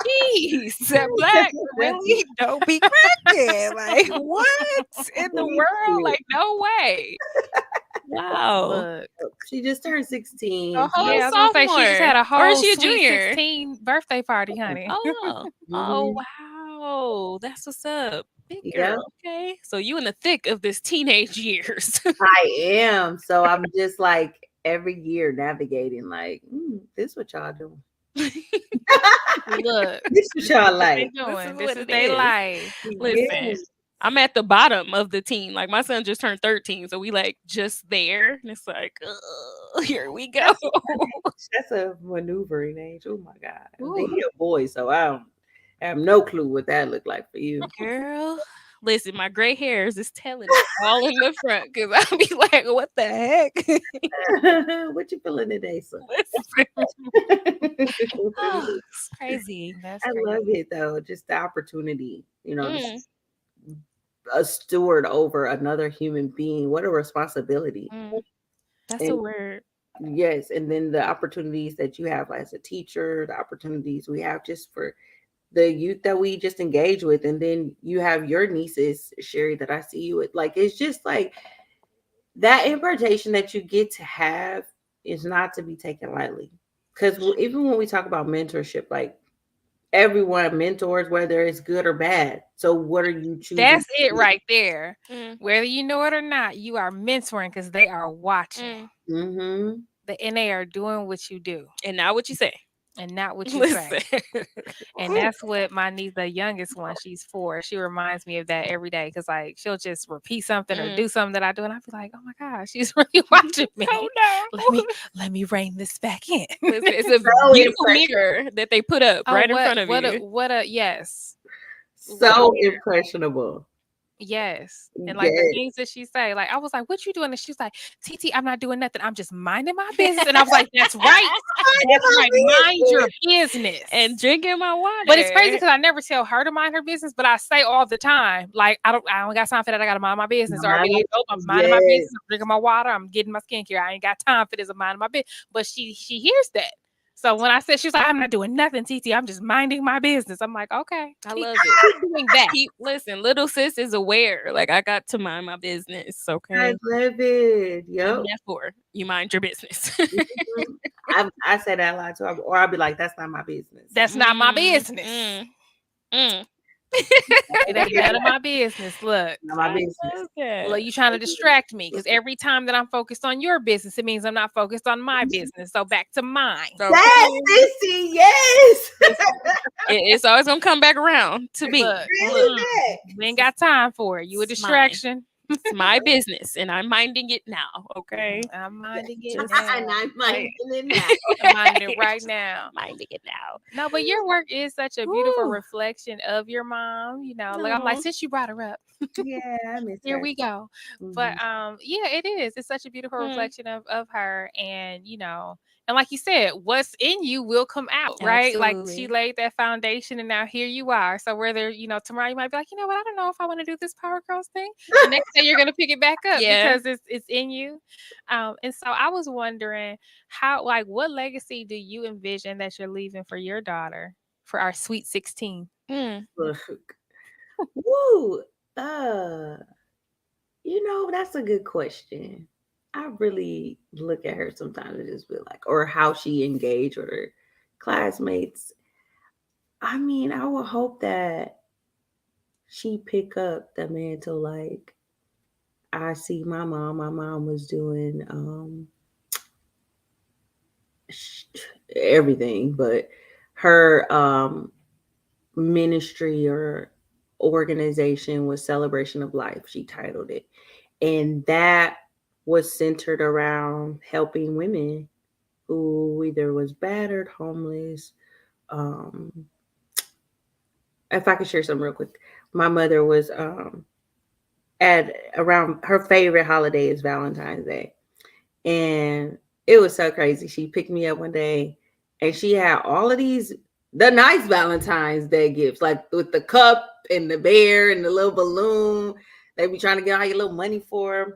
Jeez, that black really don't be cracking. Like, what in the Thank world? you. Like, no way. Wow. Look. She just turned A 16. whole Yeah, I was gonna say she just sophomore. had a Or is whole she a sweet junior? 16 birthday party, honey. Oh. Oh, Mhm. wow. That's what's up. Big girl. Yep, Okay. So you in the thick of this teenage years. I am. So I'm just like every year navigating, like, this what y'all doing. Look, This what y'all what they like. doing. is This what is it their is. life. Listen, Yes. I'm at the bottom of the team. Like my son just turned 13, so we like just there, and it's like, here we go. That's a maneuvering age. Oh my God. Ooh, He a boy, so I don't have no clue what that looked like for you. girl, listen, my gray hairs is telling it all in the front because I'll be like, what the heck? What you feeling today, son? Listen. Oh, it's crazy. That's I crazy. love it though. Just the opportunity, just Mm, a steward over another human being. What a responsibility. mm, that's a And word. yes, and then the opportunities that you have as a teacher, the opportunities we have just for the youth that we just engage with. And then you have your nieces, Sherry, that I see you with. Like, it's just like that impartation that you get to have is not to be taken lightly. Because even when we talk about mentorship, like everyone mentors, whether it's good or bad. So what are you choosing That's to it do? right there. Mm, Whether you know it or not, you are mentoring because they are watching. mm. Mm-hmm. And they are doing what you do And now what you say? and not what you Listen. say. And that's what my niece, the youngest one, she's 4. She reminds me of that every day because, like, she'll just repeat something or Mm. do something that I do, and I'll be like, "Oh my gosh, she's really watching me. Oh no. Let me rein this back in." Listen, it's a So beautiful impressive. mirror that they put up Oh, right in front of what you. a yes. So impressionable. Yes. And like the Yes. things that she say, like I was like, "What you doing?" And she's like, "TT, I'm not doing nothing. I'm just minding my business." And I was like, "That's right. That's right. Mind your business." And drinking my water. But it's crazy because I never tell her to mind her business, but I say all the time, like, I don't got time for that. I gotta mind my business. Or I'll be like, nope, I'm minding my business, I'm drinking my water, I'm getting my skincare. I ain't got time for this. I'm minding my business. But she hears that. So when I said, she was like, I'm not doing nothing, TT. I'm just minding my business. I'm like, okay. I keep love it. doing that. Listen, little sis is aware. Like I got to mind my business. I Okay. love it. Even Yep. at 4, you mind your business. I say that a lot too. Or I'll be like, that's not my business. That's not my Mm, business. mm, mm. It ain't none of my business. Look. Not my I business. love that. Look, you trying to distract me because every time that I'm focused on your business, it means I'm not focused on my business. So back to mine. Yes, Sissy, yes. It's always gonna come back around to me. Look, Bring look, it back. we ain't got time for it. You a It's mine. distraction. It's my business, and I'm minding it now. Okay, I'm minding it Just- now. And I'm minding it now. I'm minding it right now. minding it now. No, but your work is such a beautiful Woo. reflection of your mom. Like I'm like, Aw. since you brought her up, Yeah, I miss here her. we go. But yeah, it is. It's such a beautiful Mm. reflection of her, and and like you said, what's in you will come out, right? Like she Absolutely. laid that foundation, and now here you are. So whether tomorrow you might be like, what, I don't know if I want to do this Power Girls thing. The next day you're gonna pick it back up Yeah. because it's in you. And so I was wondering what legacy do you envision that you're leaving for your daughter for our sweet 16? Mm. Look. Woo. That's a good question. I really look at her sometimes and just be like, or how she engaged with her classmates. I mean, I would hope that she pick up the mantle like I see my mom. My mom was doing everything, but her ministry or organization was Celebration of Life, she titled it. And that was centered around helping women who either was battered, homeless. Um, if I could share something real quick, my mother was at around her favorite holiday is Valentine's Day. And it was so crazy. She picked me up one day and she had all of the nice Valentine's Day gifts, like with the cup and the bear and the little balloon. They be trying to get all your little money for them.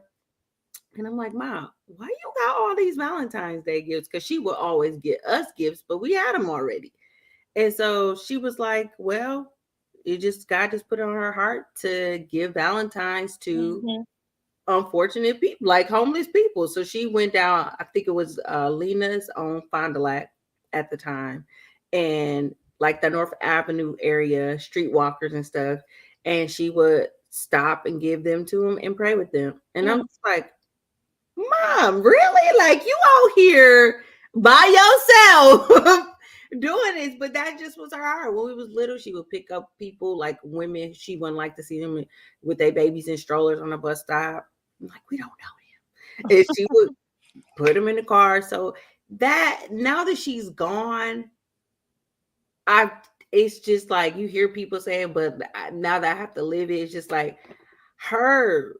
And I'm like, Mom, why you got all these Valentine's Day gifts? Because she would always get us gifts, but we had them already. And so she was like, well, God just put it on her heart to give Valentine's to Mhm. unfortunate people, like homeless people. So she went down, I think it was Lena's on Fond du Lac at the time, and like the North Avenue area, streetwalkers and stuff. And she would stop and give them to them and pray with them. And I'm just like, Mom, really? Like you out here by yourself doing this? But that just was her heart. When we was little, she would pick up people like women. She wouldn't like to see them with their babies and strollers on the bus stop. I'm like, we don't know him. And she would put him in the car. So that now that she's gone, it's just like you hear people saying, but now that I have to live it, it's just like her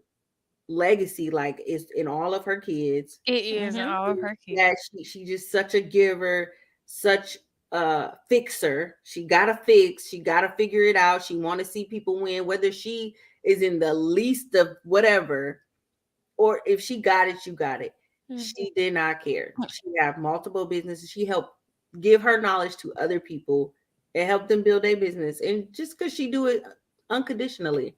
legacy like is in all of her kids. It is in all of her kids. Yeah, she just such a giver, such a fixer. She gotta fix, she gotta figure it out. She want to see people win, whether she is in the least of whatever, or if she got it, you got it. She did not care. She have multiple businesses. She helped give her knowledge to other people and help them build a business. And just because she do it unconditionally.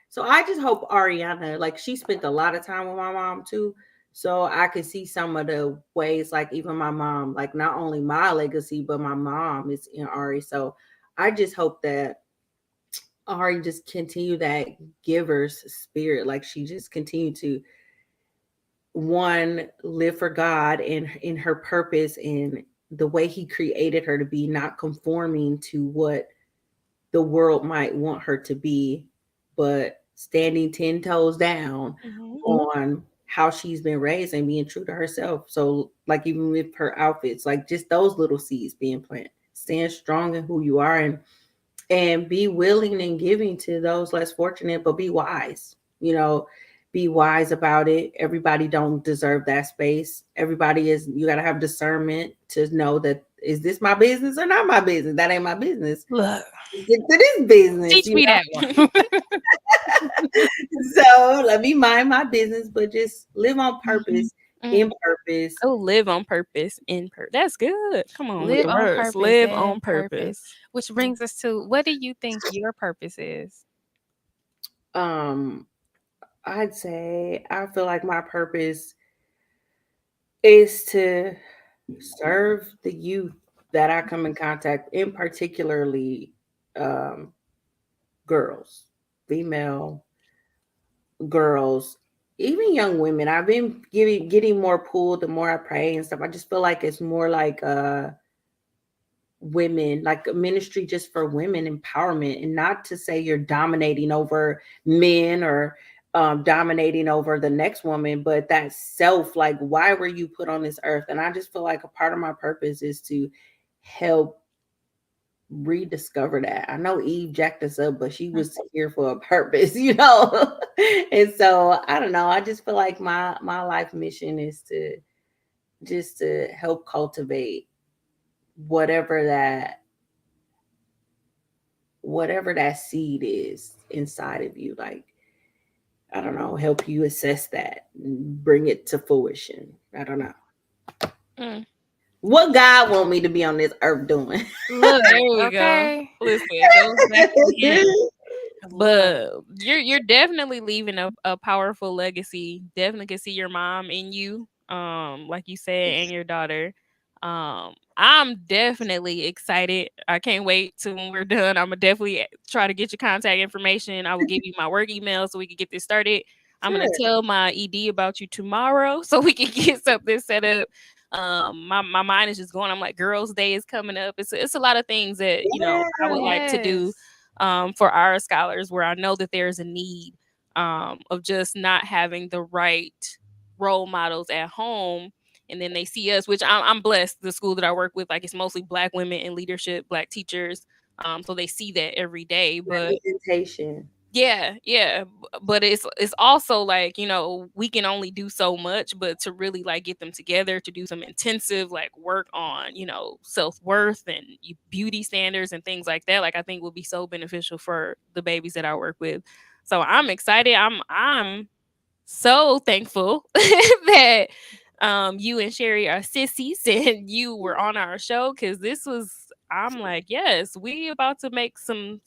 So I just hope Ariana, like she spent a lot of time with my mom too. So I could see some of the ways, like even my mom, like not only my legacy, but my mom is in Ari. So I just hope that Ari just continue that giver's spirit. Like she just continue to live for God and in her purpose and the way he created her to be, not conforming to what the world might want her to be, but standing 10 toes down on how she's been raised and being true to herself. So like even with her outfits, like just those little seeds being planted, stand strong in who you are and be willing and giving to those less fortunate, but be wise, be wise about it. Everybody don't deserve that space. You got to have discernment to know that, is this my business or not my business? That ain't my business. Look, Get to this business. teach me that one. So let me mind my business, but just live on purpose, in purpose. Oh, live on purpose, in purpose. That's good. Come on, Live with the on words. purpose. Live and on purpose. Which brings us to, what do you think your purpose is? I'd say I feel like my purpose is to serve the youth that I come in contact, in particularly girls, female girls, even young women. I've been getting more pulled the more I pray and stuff. I just feel like it's more like women, like a ministry just for women empowerment, and not to say you're dominating over men or dominating over the next woman, but that self, like, why were you put on this earth? And I just feel like a part of my purpose is to help rediscover that. I know Eve jacked us up, but she was here for a purpose, you know. And so I don't know. I just feel like my life mission is to just to help cultivate whatever that whatever that seed is inside of you. Like, I don't know, help you assess that and bring it to fruition. I don't know. Mm. What God want me to be on this earth doing? Look, There we okay. go. Listen, it goes back to him. Look. But you're definitely leaving a powerful legacy. Definitely can see your mom in you, like you said, and your daughter. I'm definitely excited. I can't wait till when we're done. I'm gonna definitely try to get your contact information. I will give you my work email so we can get this started. I'm gonna Sure. tell my ED about you tomorrow so we can get something set up. My mind is just going. I'm like, Girls' Day is coming up. It's a lot of things that I would like to do Yes. for our scholars, where I know that there's a need of just not having the right role models at home. And then they see us, which I'm blessed. The school that I work with, like, it's mostly Black women in leadership, Black teachers. So they see that every day. But Representation. yeah, but it's also like, we can only do so much, but to really like get them together to do some intensive like work on, self-worth and beauty standards and things like that, like, I think will be so beneficial for the babies that I work with. So I'm excited. I'm so thankful that you and Sherry are sissies and you were on our show, because this was, I'm like, yes, we about to make some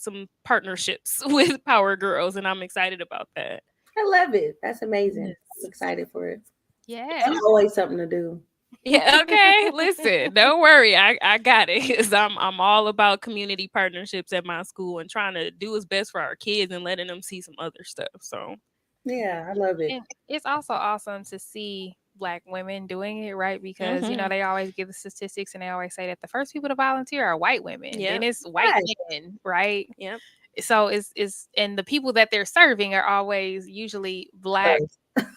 partnerships with Power Girls, and I'm excited about that. I love it. That's amazing. Yes. I'm excited for it. Yes. There's always something to do. Yeah, okay. Listen, don't worry. I got it. Cause I'm all about community partnerships at my school and trying to do what's best for our kids and letting them see some other stuff. So Yeah, I love it. And it's also awesome to see Black women doing it, right? Because Mhm. they always give the statistics and they always say that the first people to volunteer are white women. Yep. Then it's white Right. men, right? Yep. So it's and the people that they're serving are always usually Black First.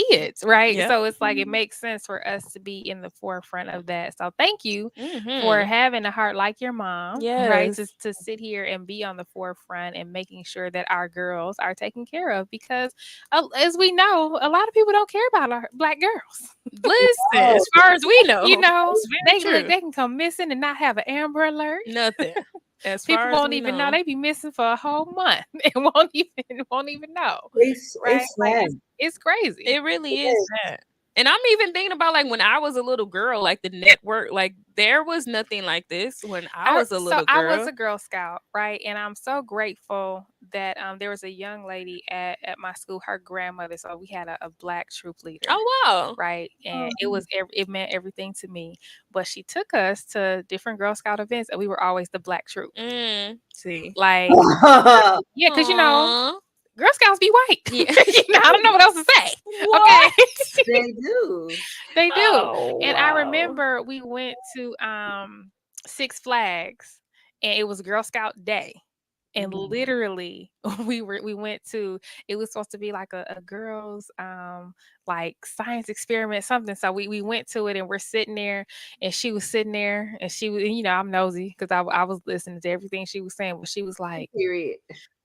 kids, right? Yep. So it's like it makes sense for us to be in the forefront of that. So thank you for Mhm. having a heart like your mom, right? Yes. To sit here and be on the forefront and making sure that our girls are taken care of, because as we know, a lot of people don't care about our Black girls. Listen, Oh, as far as we know, it's They very true. they can come missing and not have an Amber Alert. Nothing. As People far as won't we even know. know. They be missing for a whole month and won't even know. it's Right? Like sad. it's crazy. It really It is is. that. And I'm even thinking about like when I was a little girl, like the network, like there was nothing like this when I was a little I was girl. a Girl Scout, right? And I'm so grateful that there was a young lady at my school, her grandmother. So we had a Black troop leader. Oh wow. Right. And Oh, it meant everything to me. But she took us to different Girl Scout events and we were always the Black troop. See. Like, yeah, because Aw. Girl Scouts be white. Yeah. I don't know what else to say. What? Okay. they do. They do. Oh, And I wow. remember we went to Six Flags and it was Girl Scout Day. And Mhm. literally we went to, it was supposed to be like a girls like science experiment something. So we went to it and we're sitting there and she was sitting there and she was, I'm nosy because I was listening to everything she was saying, but she was like, Period.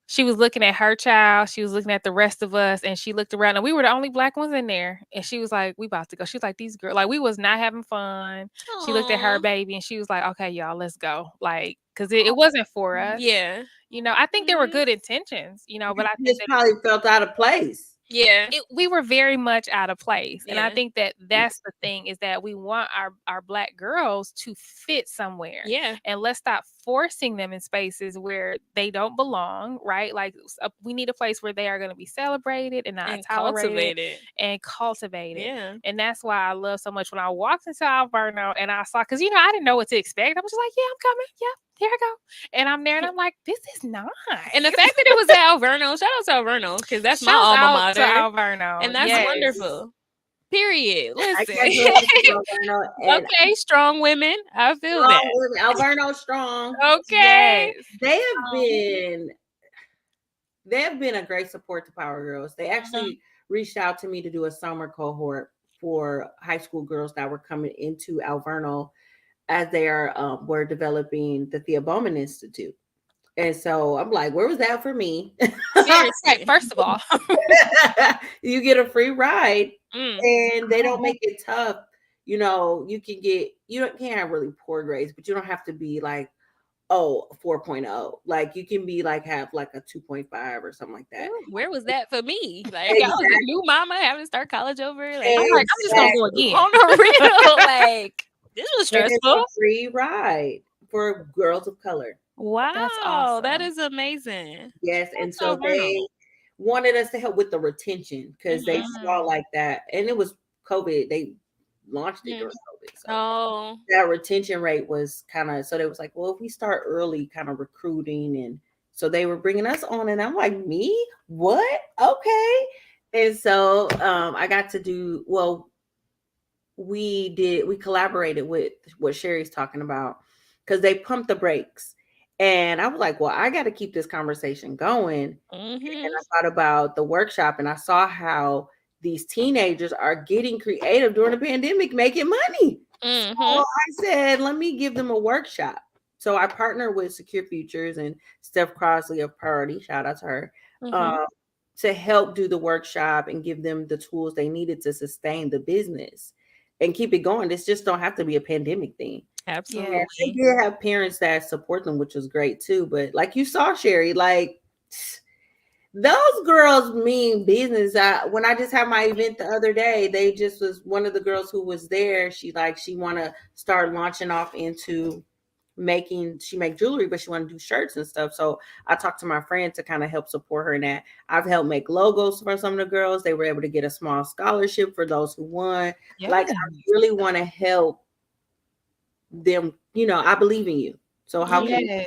she was looking at her child, she was looking at the rest of us, and she looked around, and we were the only Black ones in there. And she was like, "We about to go." She was like, "These girls, like, we was not having fun." She looked at her Aw. baby, and she was like, "Okay, y'all, let's go." Like, because it wasn't for us. Yeah. I think there were Mhm. good intentions, but I You think just that probably felt out of place. Yeah. we were very much out of place. And I Yeah. think that that's the thing, is that we want our Black girls to fit somewhere. Yeah. And let's stop forcing them in spaces where they don't belong, right? Like we need a place where they are going to be celebrated and not And tolerated cultivated. and cultivated. Yeah. And that's why I love so much when I walked into Alverno and I saw, because I didn't know what to expect. I was just like, yeah, I'm coming. here I go. And I'm there and I'm like, this is nice. And the fact that it was at Alverno, shout out to Alverno, because that's my Shouts alma out mater. to Alverno. And that's Yes. wonderful. Period. I Listen. graduated from Alverno, and Okay, strong women. I feel strong that. women. Alverno strong. Okay. Yes. They have been a great support to Power Girls. They actually reached out to me to do a summer cohort for high school girls that were coming into Alverno as they were developing the Thea Bowman Institute. And so I'm like, where was that for me? Right, first of all, You get a free ride, Mm. and they don't make it tough. You know, you can't have really poor grades, but you don't have to be like, 4.0. Like you can be like have like a 2.5 or something like that. Ooh, where was that for me? Like I was a new mama having to start college over. Like, I'm like, I'm just gonna go again. on the real. Like this was And it's stressful. a free ride for girls of color. Wow, awesome. that is amazing. Yes, and so so they wanted us to help with the retention because they saw like that, and it was COVID. They launched it during COVID, so Oh, that retention rate was kind of. So they was like, well, if we start early, kind of recruiting, and so they were bringing us on, and I'm like, me, what? Okay, and so I got to do well. We collaborated with what Sherry's talking about because they pumped the brakes. And I was like, well, I got to keep this conversation going. And I thought about the workshop and I saw how these teenagers are getting creative during the pandemic, making money. So I said, let me give them a workshop. So I partnered with Secure Futures and Steph Crossley of Priority, shout out to her, to help do the workshop and give them the tools they needed to sustain the business and keep it going. This just don't have to be a pandemic thing. absolutely. Yeah, they did have parents that support them, which was great too. But like you saw, Sherry, like those girls mean business. When I just had my event the other day, they just was one of the girls who was there. She want to start launching off into she make jewelry, but she want to do shirts and stuff. So I talked to my friend to kind of help support her in that. I've helped make logos for some of the girls. They were able to get a small scholarship for those who won. Yes. Like I really want to help them. You know, I believe in you. So how can you?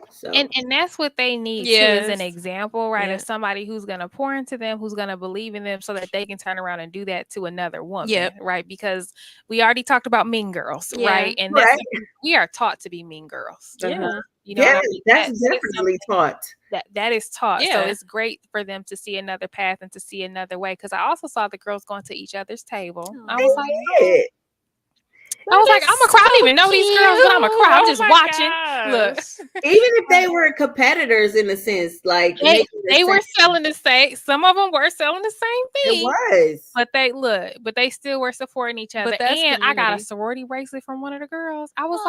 So and that's what they need too, as an example, right? Of somebody who's gonna pour into them, who's gonna believe in them, so that they can turn around and do that to another woman, right? Because we already talked about mean girls, right? And we are taught to be mean girls. You know, that's definitely taught. That is taught. So it's great for them to see another path and to see another way. Because I also saw the girls going to each other's table. I was like, I'm gonna cry. I don't even know these girls, but I'm gonna cry. I'm just watching. Look, even if they were competitors in a sense, like they were selling the same. Some of them were selling the same thing. It was, but they still were supporting each other. And I got a sorority bracelet from one of the girls. I was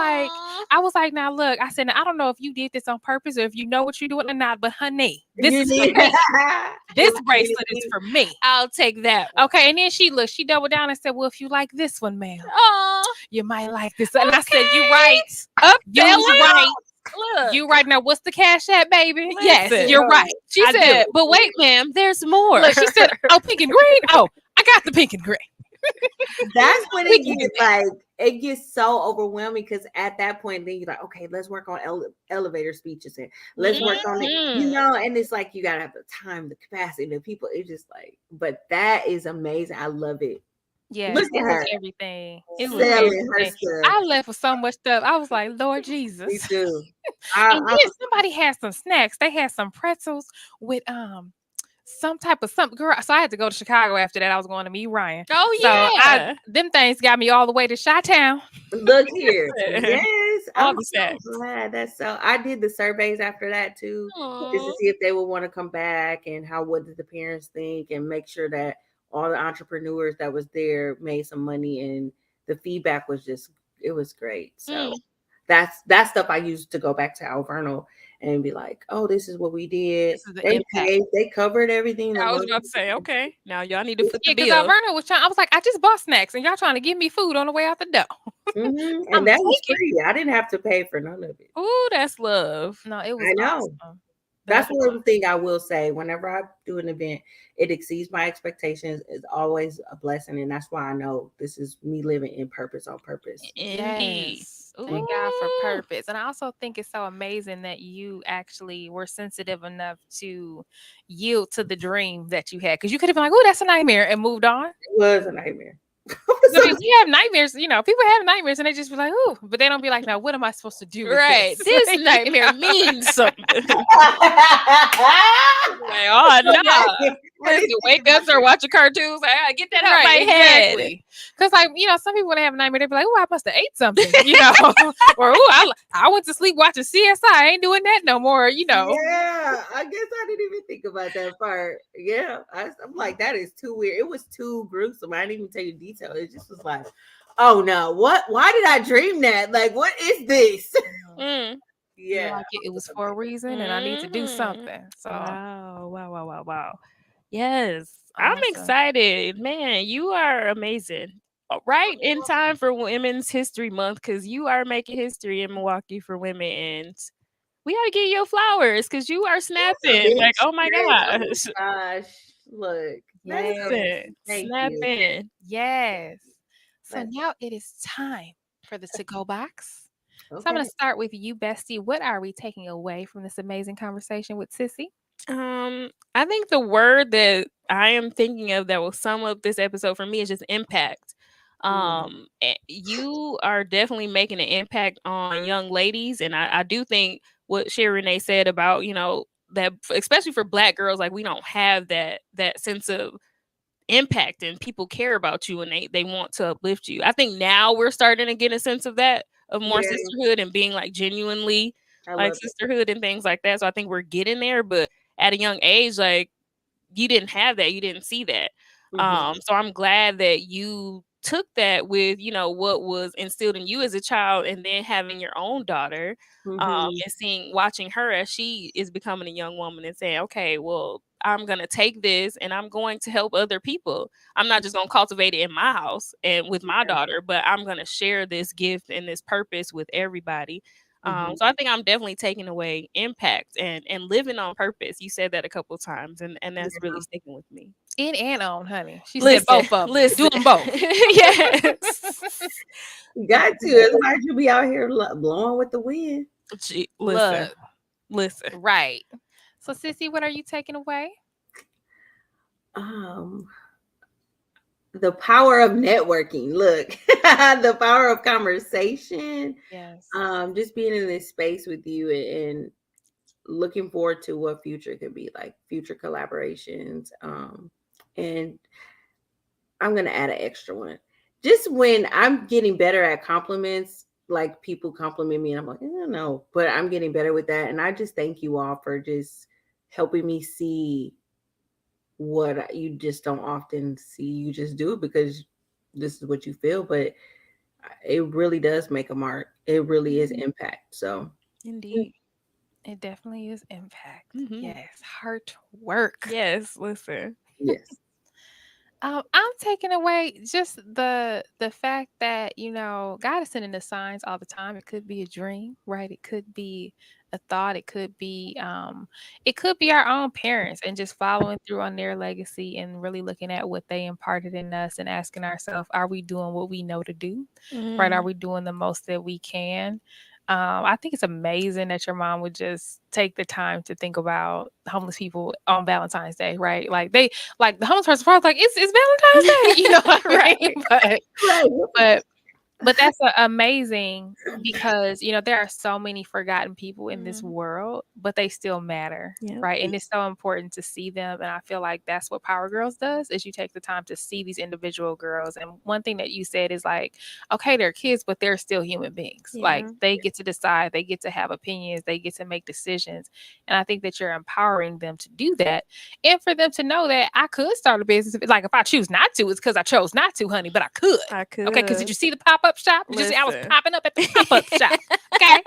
like, now look, I said, now, I don't know if you did this on purpose or if you know what you're doing or not, but honey, this is for me. This bracelet is for me. I'll take that. Okay, and then she doubled down and said, well, if you like this one, ma'am, you might like this. And I said, you right. You right. Look. You right. Now, what's the cash at, baby? Listen, yes, you're right. She said, but wait, ma'am, there's more. Look, she said, oh, pink and green? Oh, I got the pink and green. That's when it gets so overwhelming because at that point, then you're like, okay, let's work on elevator speeches and let's work on it, you know, and it's like you gotta have the time, the capacity, the people. It's just like, but that is amazing. I love it. Yeah, it was everything. It was everything. I left with so much stuff. I was like, Lord Jesus. Me too. And then somebody had some snacks. They had some pretzels with some type of something. Girl, so I had to go to Chicago after that. I was going to meet Ryan. Oh yeah. So them things got me all the way to Chi-Town. Look here. Yes. All I'm the so glad. I did the surveys after that too. Just to see if they would want to come back and what did the parents think and make sure that all the entrepreneurs that was there made some money, and the feedback was it was great. So that's stuff I used to go back to Alverno and be like, oh, this is what we did. They covered everything. I was about to say, okay, now y'all need to put the bill. Because Alverno was trying. I was like, I just bought snacks, and y'all trying to give me food on the way out the door. And that was free. I didn't have to pay for none of it. Ooh, that's love. No, it was. I know. Awesome. That's one thing I will say. Whenever I do an event, it exceeds my expectations. It's always a blessing, and that's why I know this is me living in purpose on purpose. Indeed. Yes. Thank God for purpose. And I also think it's so amazing that you actually were sensitive enough to yield to the dream that you had. Because you could have been like, oh, that's a nightmare, and moved on. It was a nightmare. I mean, we have nightmares, people have nightmares and they just be like, oh, but they don't be like, now, what am I supposed to do with Right. this? This nightmare means something. Like, oh no. Listen, wake up, start watching cartoons. I gotta get that out of my head. Because, some people when they have a nightmare, they be like, oh, I must have ate something, or oh, I went to sleep watching CSI. I ain't doing that no more, Yeah, I guess I didn't even think about that part. Yeah, I'm like, that is too weird. It was too gruesome. I didn't even tell you detail. It just was like, oh no, what? Why did I dream that? Like, what is this? Yeah, like it was for a reason, and I need to do something. So, wow. Yes, I'm awesome. excited, man. You are amazing. Right in time for Women's History Month, because you are making history in Milwaukee for women, and we gotta give you flowers because you are snapping. Like, oh my gosh. Gosh, look, Listen, snapping. Yes. So now it is time for the to-go box. So I'm going to start with you, Bestie. What are we taking away from this amazing conversation with Sissy? I think the word that I am thinking of that will sum up this episode for me is just impact. You are definitely making an impact on young ladies, and I do think what Sherry Renee said about that, especially for Black girls, like we don't have that sense of impact, and people care about you and they want to uplift you. I think now we're starting to get a sense of that, of more sisterhood and being like genuinely like sisterhood and things like that. So I think we're getting there, but at a young age, like you didn't have that, you didn't see that. So I'm glad that you took that with what was instilled in you as a child, and then having your own daughter, and watching her as she is becoming a young woman and saying, okay, well, I'm going to take this and I'm going to help other people. I'm not just going to cultivate it in my house and with my daughter, but I'm going to share this gift and this purpose with everybody. So I think I'm definitely taking away impact and living on purpose. You said that a couple of times, and that's really sticking with me. In and on, honey. She said both of them. Do them both. Yes. You got to. Otherwise you'll be out here blowing with the wind. Listen. Right. So, Sissy, what are you taking away? The power of networking. Look, the power of conversation. Yes. Just being in this space with you and looking forward to what future could be, like future collaborations. And I'm gonna add an extra one. Just when I'm getting better at compliments, like people compliment me and I'm like, I don't know, but I'm getting better with that. And I just thank you all for just helping me see what you just don't often see. You just do it because this is what you feel, but it really does make a mark. It really is impact. So indeed, it definitely is impact. Yes, hard work. Yes, listen. Yes. I'm taking away just the fact that God is sending us signs all the time. It could be a dream, right? It could be a thought. It could be our own parents, and just following through on their legacy and really looking at what they imparted in us and asking ourselves, are we doing what we know to do? Right? Are we doing the most that we can? I think it's amazing that your mom would just take the time to think about homeless people on Valentine's Day, right? Like the homeless person probably like, it's Valentine's Day, what I mean? But that's amazing because, there are so many forgotten people in this world, but they still matter, right? And it's so important to see them. And I feel like that's what Power Girls does, is you take the time to see these individual girls. And one thing that you said is like, okay, they're kids, but they're still human beings. Like they get to decide, they get to have opinions, they get to make decisions. And I think that you're empowering them to do that. And for them to know that I could start a business. Like if I choose not to, it's because I chose not to, honey, but I could. Okay, because did you see the pop-up? pop-up shop. Did you see I was Listen. popping up at the pop-up shop? Okay.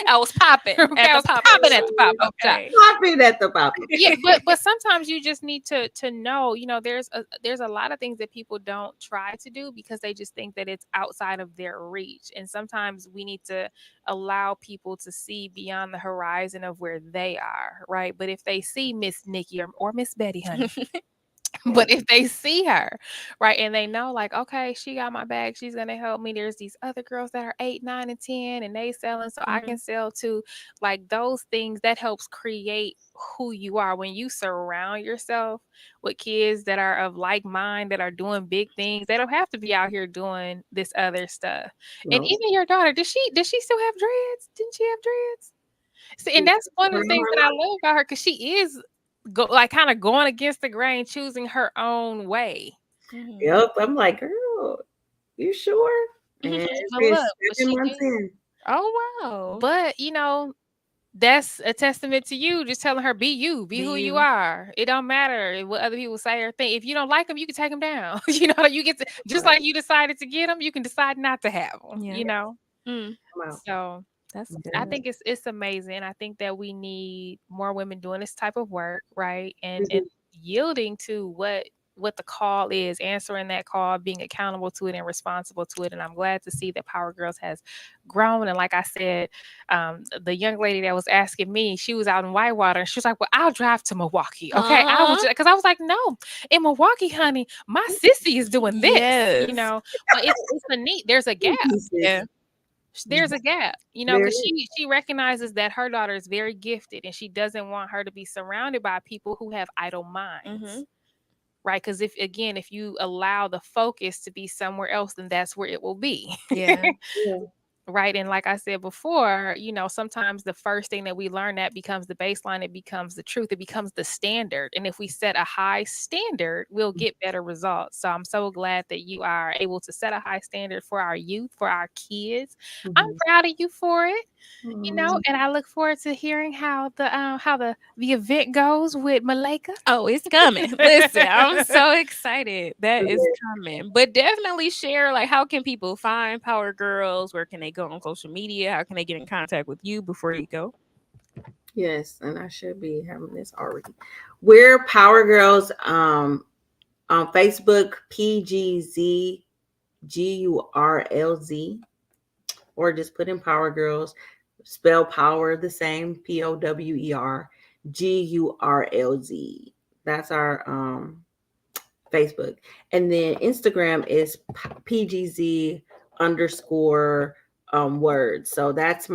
I was popping Okay, I at was the pop popping at the pop-up shop. Okay. Popping at the pop. Yeah, but sometimes you just need to know, there's a lot of things that people don't try to do because they just think that it's outside of their reach. And sometimes we need to allow people to see beyond the horizon of where they are, right? But if they see Miss Nikki or Miss Betty, honey, but if they see her, right, and they know, like, okay, she got my bag, she's gonna help me. There's these other girls that are 8, 9, and 10, and they selling, so I can sell too. Like those things that helps create who you are when you surround yourself with kids that are of like mind, that are doing big things. They don't have to be out here doing this other stuff. And No. even your daughter, does she still have dreads? Didn't she have dreads? See, and that's one of the things that I love about her, because she is kind of going against the grain, choosing her own way. Yep. I'm like, girl, you sure? And it's But been look, what 7 she months do. in. Oh wow. But that's a testament to you, just telling her, be you, be who you are. It don't matter what other people say or think. If you don't like them, you can take them down. You get to, just like you decided to get them, you can decide not to have them. Yeah. Come out. So That's good. I think it's amazing. I think that we need more women doing this type of work, right? And yielding to what the call is, answering that call, being accountable to it and responsible to it. And I'm glad to see that Power Girls has grown. And like I said, the young lady that was asking me, she was out in Whitewater and she was like, well, I'll drive to Milwaukee. Okay. Because I was like, no, in Milwaukee, honey, my sissy is doing this, Yes. but it's a neat, there's a gap. Yeah. There's a gap, There because is. she recognizes that her daughter is very gifted and she doesn't want her to be surrounded by people who have idle minds. Right? Because if you allow the focus to be somewhere else, then that's where it will be. Yeah. Yeah. Right. And like I said before, sometimes the first thing that we learn that becomes the baseline, it becomes the truth, it becomes the standard. And if we set a high standard, we'll get better results. So I'm so glad that you are able to set a high standard for our youth, for our kids. I'm proud of you for it. And I look forward to hearing how the event goes with Malika. Oh, it's coming. Listen, I'm so excited. That is coming. But definitely share, like, how can people find Power Girls? Where can they go on social media? How can they get in contact with you before you go? Yes, and I should be having this already. We're Power Girls on Facebook, PGZGURLZ, or just put in Power Girls. Spell power the same, POWERGURLZ. That's our Facebook. And then Instagram is PGZ underscore words. So that's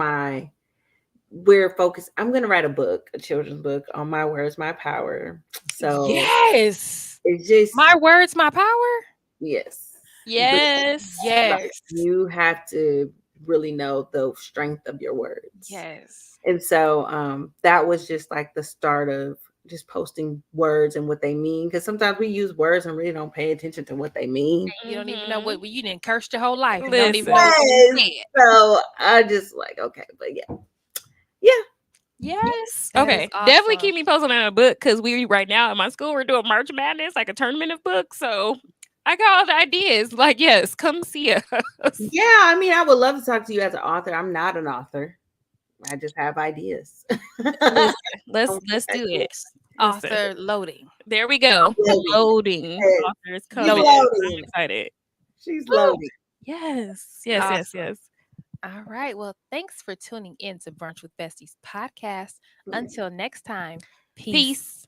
we're focused. I'm going to write a children's book on my words, my power. So yes, it's just, my words, my power. yes. Yes. Yes. You have to really know the strength of your words. Yes. And so that was just like the start of just posting words and what they mean. Because sometimes we use words and really don't pay attention to what they mean. You don't even know what you didn't curse your whole life. And Listen. don't even know what you said. So I just like, okay, but yeah. Yes. That Okay. is awesome. Definitely keep me posted on a book, because we right now at my school we're doing March Madness, like a tournament of books. So I got all the ideas. Like, yes, come see us. Yeah, I mean, I would love to talk to you as an author. I'm not an author. I just have ideas. Listen, let's do it. Listen. Author loading. There we go. Loading. Yes. Authors coming. Loading. I'm excited. She's loading. Yes. Yes. Awesome. Yes. Yes. All right. Well, thanks for tuning in to Brunch with Besties podcast. Until next time, peace. Peace.